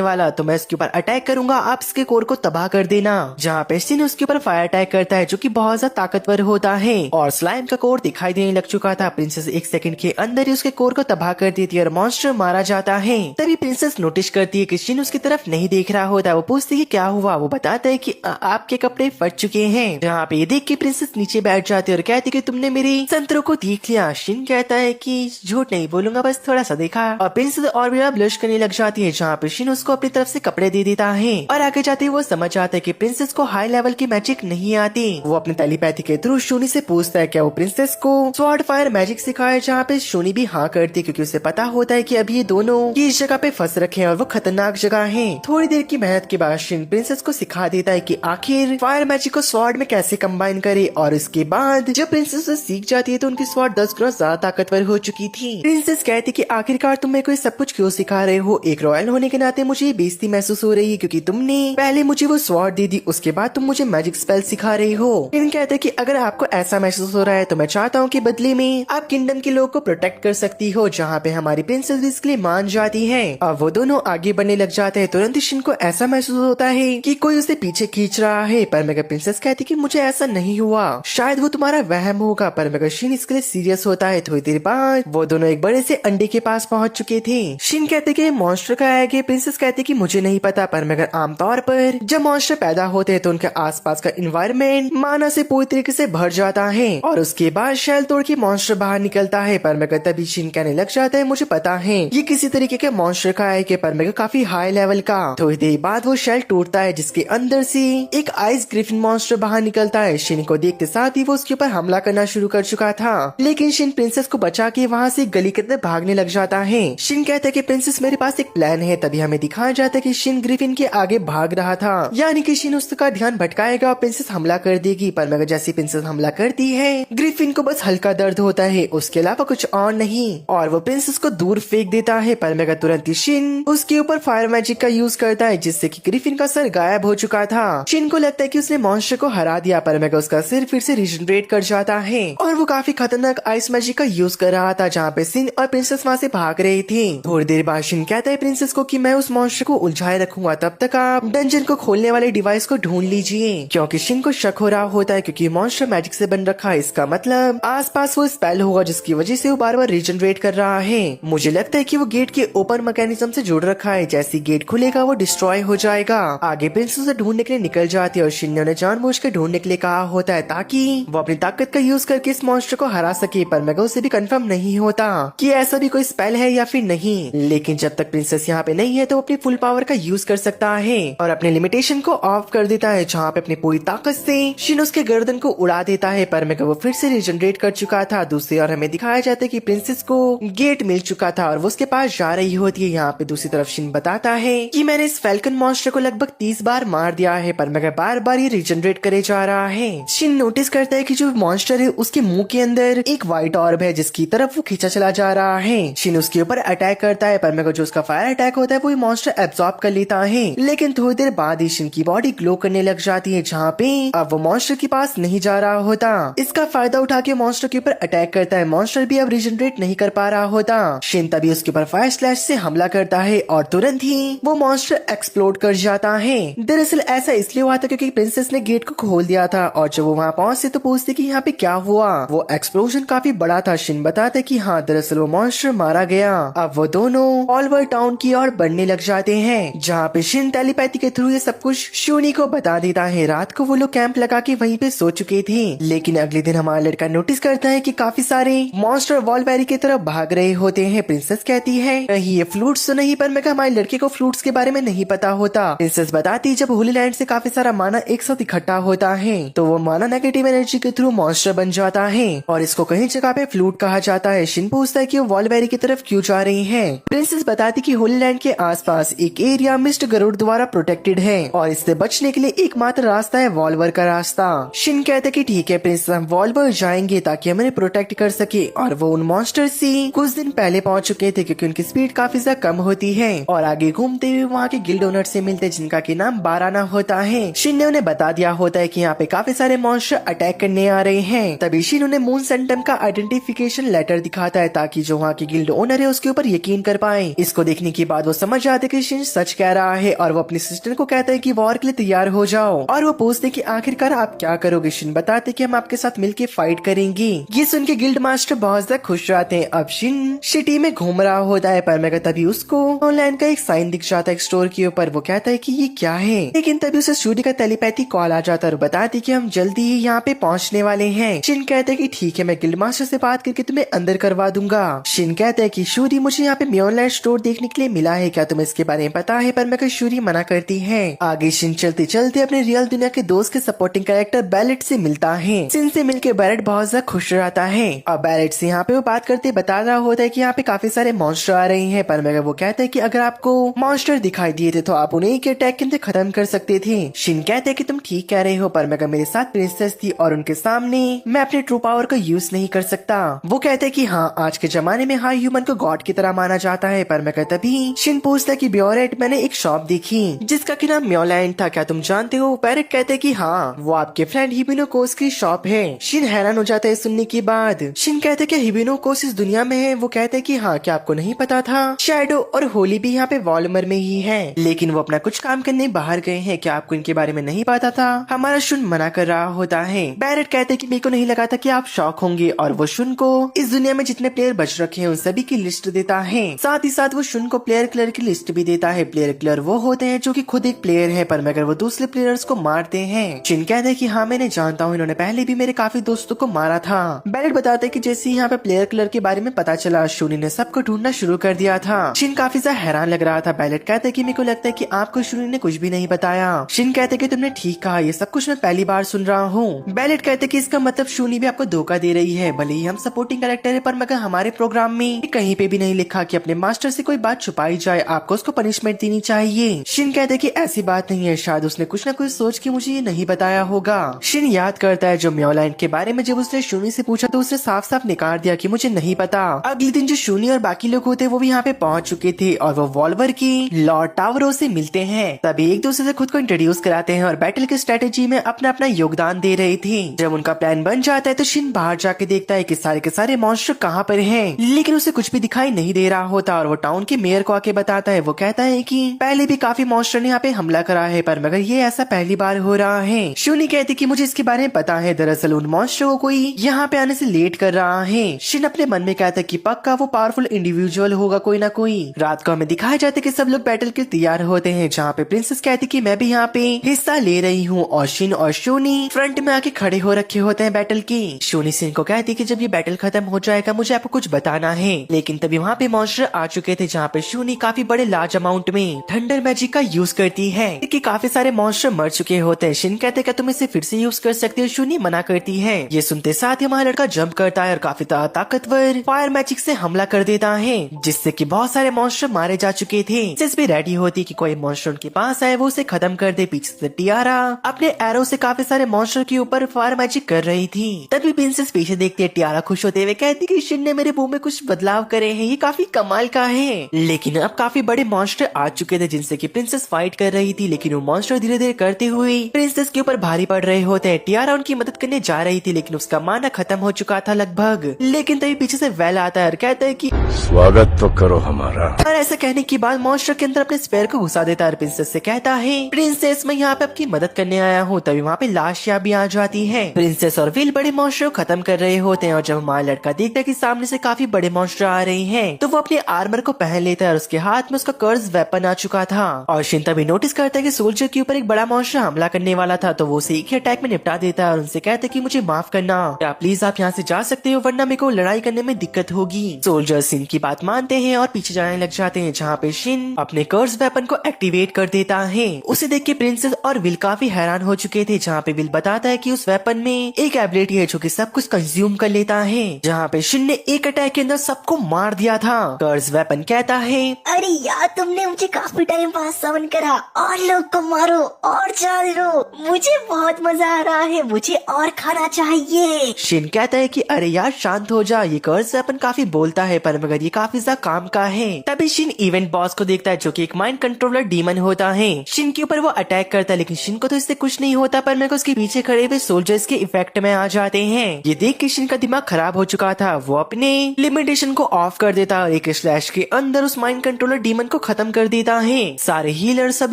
S1: वाला, तो मैं इसके ऊपर अटैक करूंगा, आप इसके कोर को तबाह कर देना। जहाँ पे शिन उसके ऊपर फायर अटैक करता है, जो कि बहुत ज्यादा ताकतवर होता है और स्लाइम का कोर दिखाई देने लग चुका था। प्रिंसेस एक सेकंड के अंदर ही उसके कोर को तबाह कर देती है और मॉन्स्टर मारा जाता है। तभी प्रिंसेस नोटिस करती है कि शिन उसकी तरफ नहीं देख रहा होता। वो पूछती है क्या हुआ? वो बताता है कि आपके कपड़े फट चुके हैं। जहाँ पे ये देख के प्रिंसेस नीचे बैठ जाती है और कहती कि तुमने मेरी संतरों को देख लिया। शिन कहता है कि झूठ नहीं बोलूंगा, बस थोड़ा सा देखा, और प्रिंसेस और भी ब्लश करने लग जाती है। जहाँ पे शिन उसको अपनी तरफ से कपड़े दे देता है और आगे जाते वो समझ आता है कि प्रिंसेस को हाई लेवल की मैजिक नहीं आती। वो अपने टेलीपैथी के थ्रू शूनी से पूछता है क्या वो प्रिंसेस को स्वॉर्ड फायर मैजिक सिखाए, जहाँ पे शूनी भी हाँ करती है, क्योंकि उसे पता होता है कि अभी ये दोनों इस जगह पे फंस रखे हैं और वो खतरनाक जगह है। थोड़ी देर की मेहनत के बाद शिन प्रिंसेस को सिखा देता है कि आखिर फायर मैजिक को स्वॉर्ड में कैसे कंबाइन करे, और इसके बाद जब प्रिंसेस सीख जाती है तो उनकी स्वॉर्ड 10 गुना ज्यादा ताकतवर हो चुकी थी। प्रिंसेस कहती कि आखिरकार तुम मेरे को ये सब कुछ क्यों सिखा रहे हो? एक रॉयल होने के नाते मुझे ये बेइज्जती महसूस हो रही है, क्योंकि तुमने पहले मुझे वो स्वॉर्ड दे दी, उसके बाद तुम मुझे मैजिक स्पेल सिखा रही हो। शिन कहते कि अगर आपको ऐसा महसूस हो रहा है तो मैं चाहता हूँ कि बदले में आप किंगडम के लोगों को प्रोटेक्ट कर सकती हो, जहाँ पे हमारी प्रिंसेस भी इसके लिए मान जाती है। अब वो दोनों आगे बढ़ने लग जाते हैं। तुरंत ही शिन को ऐसा महसूस होता है कि कोई उसे पीछे खींच रहा है, पर मेगा प्रिंसेस कहती कि मुझे ऐसा नहीं हुआ, शायद वो तुम्हारा वहम होगा। पर मेगा शिन इसके लिए सीरियस होता है। थोड़ी देर बाद वो दोनों एक बड़े से अंडे के पास पहुंच चुके थे। शिन कहते कि मॉन्स्टर का है कि प्रिंसेस कहती कि मुझे नहीं पता, पर मगर आमतौर पर जब मॉन्स्टर पैदा होते हैं तो उनके आसपास का इन्वायरमेंट माना से पूरी तरीके से भर जाता है और उसके बाद शेल तोड़ के मॉन्स्टर बाहर निकलता है। पर मगर तभी शिन कहने लग जाता है मुझे पता है ये किसी तरीके के मॉन्स्टर का है, कि पर मगर काफी हाई लेवल का। थोड़ी देर बाद वो शेल टूटता है जिसके अंदर से एक आइस ग्रिफिन मॉन्स्टर बाहर निकलता है। शिन को देखते साथ ही वो उसके ऊपर हमला करना शुरू कर चुका था, लेकिन शिन प्रिंसेस को बचा के वहाँ से गली के अंदर भागने लग जाता है। शिन कहता है कि प्रिंसेस मेरे पास एक प्लान है। तभी हमें दिखाया जाता है कि शिन ग्रिफिन के आगे भाग रहा था, यानी कि शिन उसका ध्यान भटकाएगा और प्रिंसेस हमला कर देगी। पर मगर जैसी प्रिंसेस हमला करती है ग्रिफिन को बस हल्का दर्द होता है, उसके अलावा कुछ और नहीं, और वो प्रिंसेस को दूर फेंक देता है। पर मगर तुरंत ही शिन उसके ऊपर फायर मैजिक का यूज करता है, जिससे कि ग्रिफिन का सर गायब हो चुका था। शिन को लगता है कि उसने मॉन्स्टर को हरा दिया, पर मगर उसका सिर फिर से रिजनरेट कर जाता है और वो काफी खतरनाक आइस मैजिक का यूज कर रहा था, जहाँ पे शिन और प्रिंसेस वहाँ से भाग रहे थे। थोड़ी देर बाद शिन कहता है प्रिंसेस को कि मैं उस मॉन्स्टर को उलझाए रखूंगा, तब तक आप डंजन को खोलने वाले डिवाइस को ढूंढ लीजिए। क्योंकि शिन को शक हो रहा होता है क्योंकि मॉन्स्टर मैजिक से बन रखा है, इसका मतलब आसपास वो स्पेल होगा जिसकी वजह से वो बार बार रिजनरेट कर रहा है। मुझे लगता है कि वो गेट के ओपन मैकेनिज्म से जुड़ रखा है, जैसे गेट खुलेगा वो डिस्ट्रॉय हो जाएगा। आगे प्रिंसेस उसे ढूंढने के लिए निकल जाती है और शिन ने उन्हें जानबूझ के ढूंढने के लिए कहा होता है ताकि वो अपनी ताकत का यूज करके इस मॉन्स्टर को हरा सके। पर मेगा उसे भी कंफर्म नहीं होता कि ऐसा भी कोई स्पेल है या फिर नहीं, लेकिन जब तक प्रिंसेस यहाँ पे नहीं है तो अपनी फुल पावर का यूज कर सकता है और अपने लिमिटेशन को ऑफ कर देता है, जहाँ पे अपनी पूरी ताकत से शिन उसके गर्दन को उड़ा देता है। पर मेगा वो फिर से रिजनरेट कर चुका था। दूसरी ओर हमें दिखाया जाता है कि प्रिंसेस को गेट मिल चुका था और वो उसके पास जा रही होती है। यहाँ पे दूसरी तरफ शिन बताता है कि मैंने इस फैल्कन मॉन्स्टर को लगभग 30 बार मार दिया है, पर मगर बार बार ये रिजनरेट करे जा रहा है। शिन नोटिस करता है कि जो मॉन्स्टर है उसके मुंह के अंदर एक व्हाइट ऑर्ब है जिसकी तरफ वो खींचा चला जा रहा है। शिन उसके ऊपर अटैक करता है, पर मगर जो उसका फायर अटैक होता है वो मॉन्स्टर एब्सॉर्ब कर लेता है। लेकिन थोड़ी देर बाद ही शिन की बॉडी ग्लो करने लग जाती है, जहाँ पे अब वो मॉन्स्टर के पास नहीं जा रहा होता। इसका फायदा उठा के मॉन्स्टर के ऊपर अटैक करता है। मॉन्स्टर भी अब रिजनरेट नहीं कर पा रहा होता। शिन तभी उसके ऊपर फायर स्लैश से हमला करता है और तुरंत ही वो मॉन्स्टर एक्सप्लोड कर जाता है। दरअसल ऐसा इसलिए हुआ था क्योंकि प्रिंसेस ने गेट को खोल दिया था और जब वो वहाँ पहुँचे तो पूछते कि यहाँ पे क्या हुआ। वो एक्सप्लोजन काफी बड़ा था। शिन बताते कि हाँ दरअसल वो मॉन्स्टर मारा गया। अब वो दोनों ऑलवर टाउन की ओर बढ़ने लग जाते हैं, जहाँ पे शिन टेलीपैथी के थ्रू ये सब कुछ शूनी को बता देता है। रात को वो लोग कैंप लगा के वहीं पे सो चुके थे, लेकिन अगले दिन हमारा लड़का नोटिस करता है कि काफी सारे मॉन्स्टर वॉलवेरी की तरफ भाग रहे होते हैं। प्रिंसेस कहती है कहीं ये फ्लूट्स तो नहीं, पर मैं हमारे लड़के को फ्लूट्स के बारे में नहीं पता होता। प्रिंसेस बताती जब होली लैंड से काफी सारा माना एक साथ इकट्ठा होता है तो वो माना नेगेटिव एनर्जी के थ्रू मॉन्स्टर बन जाता है और इसको कहीं जगह पे फ्लूट कहा जाता है। शिन पूछता है कि वो वॉलवेरी की तरफ क्यों जा रही है। प्रिंसेस बताती कि होली लैंड के आसपास एक एरिया मिस्ट गरुड़ द्वारा प्रोटेक्टेड है और इससे बचने के लिए एकमात्र रास्ता है वॉल्वर का रास्ता। शिन कहते कि ठीक है प्रिंसेस, हम वॉल्वर जाएंगे ताकि हमें प्रोटेक्ट कर सके। और वो उन मॉन्स्टर से कुछ दिन पहले पहुंच चुके थे क्योंकि उनकी स्पीड काफी ज्यादा कम होती है और आगे घूमते हुए वहाँ के गिल्ड ओनर से मिलते जिनका की नाम बाराना होता है। शिन ने उन्हें बता दिया होता है कि यहाँ पे काफी सारे मॉन्स्टर अटैक करने आ रहे हैं। तभी शिन उन्हें मून सेंटम का आइडेंटिफिकेशन लेटर दिखाता है ताकि जो वहाँ के गिल्ड ओनर है उसके ऊपर यकीन कर पाए। इसको देखने के बाद वो समझ जाते कि शिन सच कह रहा है और वो अपनी सिस्टर को कहता है कि वॉर के लिए तैयार हो जाओ और वो पूछते कि आखिरकार आप क्या करोगे। शिन बताते कि हम आपके साथ मिलके फाइट करेंगे। ये सुन के गिल्ड मास्टर बहुत ज्यादा खुश रहते हैं। अब शिन सिटी में घूम रहा होता है, पर मगर तभी उसको ऑनलाइन का एक साइन दिख जाता है एक स्टोर के ऊपर। वो कहता है कि ये क्या है, लेकिन तभी उसे शूरी का टेलीपैथी कॉल आ जाता है और बताती कि हम जल्दी ही यहाँ पे पहुँचने वाले हैं। शिन कहते कि ठीक है, मैं गिल्ड मास्टर से बात करके तुम्हें अंदर करवा दूंगा। शिन कहता है कि शूरी मुझे यहाँ पे म्योनलैंड स्टोर देखने के लिए मिला है, क्या तुम्हें इसके बारे में पता है। पर मगर शूरी मना करती है। आगे शिन चलते चलते अपने रियल दुनिया के दोस्त के सपोर्टिंग कैरेक्टर बैलेट से मिलता है। शिन से मिलकर बैलेट बहुत ज्यादा खुश रहता है और बैलेट से यहाँ पे वो बात करते बता रहा होता है कि यहाँ पे काफी सारे मॉन्स्टर आ रहे हैं। पर मगर वो कहता है कि अगर आपको मॉन्स्टर दिखाई दिए थे तो आप उन्हें एक अटैक के अंदर खत्म कर सकते थे। शिन कहते हैं कि तुम ठीक कह रहे हो, पर मगर मेरे साथ प्रिंसेस थी और उनके सामने मैं अपने ट्रू पावर का यूज नहीं कर सकता। वो कहते हैं कि हाँ, आज के जमाने में हाई ह्यूमन को गॉड की तरह माना जाता है। पर मगर तभी शिन पूछता है कि ब्योरेट, मैंने एक शॉप देखी जिसका कि नाम म्योलैंड था, क्या तुम जानते हो? बैरेट कहते हैं कि हाँ, वो आपके फ्रेंड हिबिनो कोस की शॉप है। शिन हैरान हो जाता है सुनने के बाद। शिन कहते हैं कि हिबिनो कोस इस दुनिया में है? वो कहते हैं कि हाँ, क्या आपको नहीं पता था? शैडो और होली भी यहाँ पे वॉलमर में ही है, लेकिन वो अपना कुछ काम करने बाहर गए हैं। क्या आपको इनके बारे में नहीं पता था? हमारा शुन मना कर रहा होता है। बैरेट कहते हैं कि मेरे को नहीं लगा था कि आप शॉक होंगे, और वो शुन को इस दुनिया में जितने प्लेयर बच रखे हैं उन सभी की लिस्ट देता है। साथ ही साथ वो शुन को प्लेयर किलर की लिस्ट भी देता है। प्लेयर किलर वो होते हैं जो कि खुद एक प्लेयर है, पर मगर वो दूसरे प्लेयर्स को मारते हैं। शिन कहते हैं कि हाँ, मैंने जानता हूँ, इन्होंने पहले भी मेरे काफी दोस्तों को मारा था। बैरेट बताते हैं कि जैसे यहाँ पे प्लेयर किलर के बारे में पता चला, शुनी ने सबको ढूंढना शुरू कर दिया था। शिन काफी ज्यादा हैरान लग रहा था। बैरेट कहते हैं कि मेरे को लगता है कि आपको शुनी ने कुछ भी नहीं बताया। शिन कहते हैं कि तुमने ठीक कहा, ये सब कुछ मैं पहली बार सुन रहा हूँ। बैरेट कहते हैं कि इसका मतलब शुनी भी आपको धोखा दे रही है। भले ही हम सपोर्टिंग कैरेक्टर है, पर मगर हमारे प्रोग्राम में कहीं पे भी नहीं लिखा कि अपने मास्टर से कोई बात छुपाई जाए, आपको उसको पनिशमेंट देनी चाहिए। शिन कहते हैं कि ऐसी बात नहीं है, शायद उसने कुछ न कुछ सोच के मुझे ये नहीं बताया होगा। शिन याद करता है जो म्योलैंड के बारे में जब उसने शुनी से पूछा तो उसने साफ साफ निकाल दिया कि मुझे नहीं पता। अगले दिन जो शुनी और बाकी लोग होते वो भी यहाँ पे पहुंच चुके थे, और वो वॉल्वर की लॉर्ड टावरो से मिलते हैं। तभी एक दूसरे से खुद को इंट्रोड्यूस कराते हैं और बैटल की स्ट्रेटेजी में अपना अपना योगदान दे रहे थे। जब उनका प्लान बन जाता है तो शिन बाहर जाके देखता है कि सारे के सारे मॉन्स्टर कहाँ पर हैं, लेकिन उसे कुछ भी दिखाई नहीं दे रहा होता। और वो टाउन के मेयर को आके बताता है। वो कहता है कि पहले भी काफी मॉन्स्टर ने यहाँ पे हमला करा है, पर मगर ये ऐसा पहली बार हो रहा है। शुनी कहती कि मुझे इसके बारे में पता है, दरअसल उन मॉन्स्टर को कोई यहाँ पे आने से लेट कर रहा है। शिन अपने मन में कहता है कि पक्का वो पावरफुल इंडिविजुअल होगा कोई ना कोई। रात को हमें दिखाया जाता है कि सब लोग बैटल के तैयार होते हैं, जहाँ पे प्रिंसेस कहती कि मैं भी यहाँ पे हिस्सा ले रही हूँ, और शिन और शूनी फ्रंट में आके खड़े हो रखे होते हैं बैटल की। शूनी शिन को कहती कि जब ये बैटल खत्म हो जाएगा मुझे आपको कुछ बताना है, लेकिन तभी वहाँ पे मॉन्स्टर आ चुके थे, जहाँ पे शूनी काफी बड़े लार्ज अमाउंट में थंडर मैजिक का यूज करती है कि काफी सारे मॉन्स्टर मर चुके होते हैं। शिन कहते कि तुम इसे फिर से यूज कर सकते हो, शूनी मना करती है। ये सुनते साथ ही हमारा लड़का जंप करता है और काफी ताकतवर फायर मैजिक से हमला कर देता है, जिससे कि बहुत सारे मॉन्स्टर मारे जा चुके थे। जिस भी रेडी होती कि कोई मॉन्स्टर उनके पास आए वो उसे खत्म कर दे। पीछे से टियारा अपने एरो से काफी सारे मॉन्स्टर के ऊपर फायर मैजिक कर रही थी। तभी प्रिंसेस पीछे देखती है, टियारा खुश होते हुए कहती कि शिन ने मेरे मुंह में कुछ बदलाव करे हैं, ये काफी कमाल का है। लेकिन अब काफी बड़े मॉन्स्टर आ चुके थे जिनसे कि प्रिंसेस फाइट कर रही थी, लेकिन वो मॉन्स्टर धीरे धीरे करते हुए प्रिंसेस के ऊपर भारी पड़ रहे होते हैं। टियारा उनकी मदद करने जा रही थी, लेकिन उसका माना खत्म हो चुका था लगभग। लेकिन तभी पीछे से वेल आता है और कहता है कि
S4: स्वागत तो करो हमारा।
S1: और ऐसा कहने के बाद मॉन्स्टर के अंदर अपने स्पेयर को घुसा देता है। प्रिंसेस से कहता है, प्रिंसेस मैं यहाँ पे आपकी मदद करने आया हूँ। तभी वहाँ पे लाशिया भी आ जाती है। प्रिंसेस और विल बड़े मॉन्स्टर को खत्म कर रहे होते हैं, और जब हमारा लड़का देखता है कि सामने से काफी बड़े मॉन्स्टर आ रहे हैं तो वो अपने आर्मर को पहन लेता है और उसके हाथ में उसका कर्ज वेपन आ चुका था। और शिन तभी नोटिस करता है कि सोल्जर के ऊपर एक बड़ा मॉन्स्टर हमला करने वाला था, तो वो उसे एक ही अटैक में निपटा देता है और उनसे कहता है कि मुझे माफ करना, क्या प्लीज आप यहाँ से जा सकते हो, वरना मेरे को लड़ाई करने में दिक्कत होगी। सोल्जर शिन की बात मानते हैं और पीछे जाने लग जाते हैं, जहाँ पे शिन अपने कर्ज वेपन को एक्टिवेट कर देता है। उसे देख के प्रिंसेस और विल काफी हैरान हो चुके थे, जहाँ पे विल बताता है कि उस वेपन में एक एबिलिटी है जो कि सब कुछ कंज्यूम कर लेता है, जहाँ पे शिन ने एक अटैक के अंदर सबको मार दिया था। कर्ज वेपन कहता है,
S2: अरे यार तुमने मुझे काफी टाइम बाद समन करा, और लोग को मारो और जान लो, मुझे बहुत मजा आ रहा है, मुझे और खाना चाहिए।
S1: शिन कहता है कि अरे यार शांत हो जा, ये कर्ज वेपन काफी बोलता है पर मगर ये काफी ज्यादा काम का है। तभी शिन इवेंट बॉस को देखता है जो कि एक माइंड कंट्रोलर डीमन होता है। शिन के ऊपर वो अटैक करता है, लेकिन शिन को तो इससे कुछ नहीं होता, पर मगर उसके पीछे खड़े हुए सोल्जर्स के इफेक्ट में आ जाते हैं। ये देख के शिन का दिमाग खराब हो चुका था, वो अपने लिमिटेशन को ऑफ कर देता और एक स्लैश के अंदर उस माइंड कंट्रोलर डीमन को खत्म कर देता है। सारे हीलर सब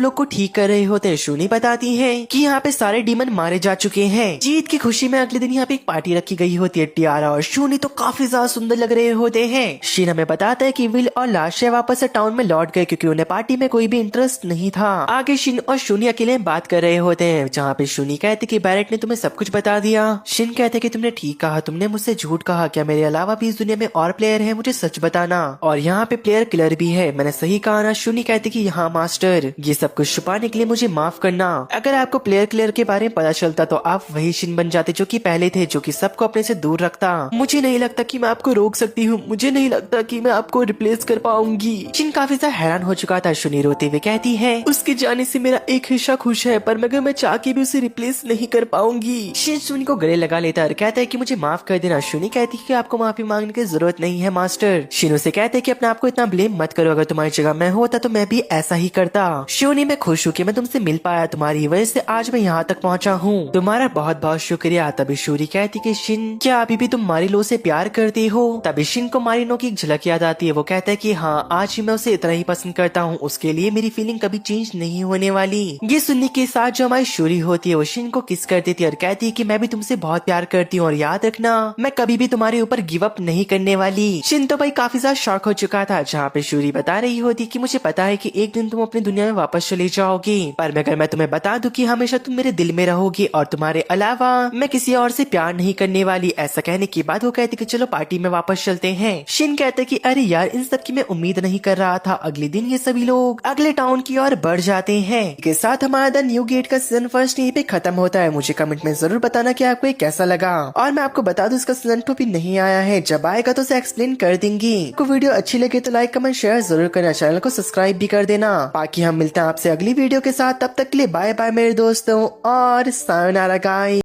S1: लोग को ठीक कर रहे होते हैं। शूनी बताती है कि यहाँ पे सारे डीमन मारे जा चुके हैं। जीत की खुशी में अगले दिन यहाँ पे एक पार्टी रखी गई होती है। टियारा और शूनी तो काफी ज्यादा सुंदर लग रहे होते हैं। शिन हमें बताता है कि विल और लाशिया वापस से टाउन में लौट गए क्योंकि उन्हें पार्टी में कोई भी इंटरेस्ट नहीं था। आगे शिन और शूनी अकेले बात कर रहे होते हैं, जहाँ पे शूनी कहते कि बैरेट ने तुम्हें सब कुछ बता दिया। शिन कहते कि तुमने ठीक कहा, तुमने मुझसे झूठ कहा, क्या मेरे अलावा भी इस दुनिया में और प्लेयर है, मुझे सच बताना। और यहाँ पे प्लेयर किलर भी है, मैंने सही कहा ना। शूनी कहती कि यहाँ मास्टर, ये सब कुछ छुपाने के लिए मुझे माफ करना। अगर आपको प्लेयर किलर के बारे में पता चलता तो आप वही शिन बन जाते जो कि पहले थे, जो कि सबको अपने से दूर रखता। मुझे नहीं लगता कि मैं आपको रोक सकती हूँ, मुझे नहीं लगता कि मैं आपको रिप्लेस कर पाऊंगी। शिन काफी ज्यादा हैरान हो चुका था। शूनी रोते हुए कहती है, उसके जाने से मेरा एक हिस्सा खुश है, पर मगर मैं चाह के भी उसे रिप्लेस नहीं कर पाऊंगी। शिन शूनी को गले लगा लेता है और कहता है कि मुझे माफ कर देना। शूनी कहती है कि आपको माफी मांगने की जरूरत नहीं है मास्टर। शिन उसे कहते हैं कि अपने आप को इतना ब्लेम मत करो, अगर तुम्हारी जगह मैं होता तो मैं भी ऐसा ही करता। शूनी, मैं खुश हूँ कि मैं तुमसे मिल पाया, तुम्हारी वजह से आज मैं यहाँ तक पहुँचा हूँ, तुम्हारा बहुत बहुत शुक्रिया। तभी शूरी कहती कि शिन, क्या अभी भी तुम मारिलो से प्यार करती हो? तभी शिन को मारिनो की एक झलक याद आती है। वो कहता है कि हाँ, आज ही मैं उसे इतना ही पसंद करता हूँ, उसके लिए मेरी फीलिंग कभी चेंज नहीं होने वाली। ये सुनने के साथ जो हमारी शूरी होती है वो शिन को किस कर देती है और कहती है कि मैं भी तुमसे बहुत प्यार करती हूँ और याद रखना मैं कभी भी तुम्हारे ऊपर गिव अप नहीं करने वाली। शिन तो भाई काफी ज्यादा शॉक हो चुका था, जहाँ पे शूरी बता रही होती कि मुझे पता है कि एक दिन तुम अपनी दुनिया में वापस चली जाओगी, पर अगर मैं तुम्हें बता दूं कि हमेशा तुम मेरे दिल में रहोगी और तुम्हारे अलावा मैं किसी और से प्यार नहीं करने वाली। ऐसा कहने के बाद वो कहती कि चलो पार्टी में वापस चलते हैं। शिन कहते कि अरे यार, इन सब की मैं उम्मीद नहीं कर रहा था। अगले दिन ये सभी लोग अगले टाउन की ओर बढ़ जाते हैं। के साथ हमारा द न्यू गेट का सीजन फर्स्ट यहीं पे खत्म होता है। मुझे कमेंट में जरूर बताना कि आपको ये कैसा लगा, और मैं आपको बता दूं इसका सीजन 2 भी नहीं आया है, जब आएगा तो उसे एक्सप्लेन कर देंगे। आपको वीडियो अच्छी लगे तो लाइक कमेंट शेयर जरूर करना, चैनल को सब्सक्राइब भी कर देना। बाकी हम मिलते हैं आपसे अगली वीडियो के साथ, तब तक के लिए बाय बाय मेरे दोस्तों और सायोनारा गाइस।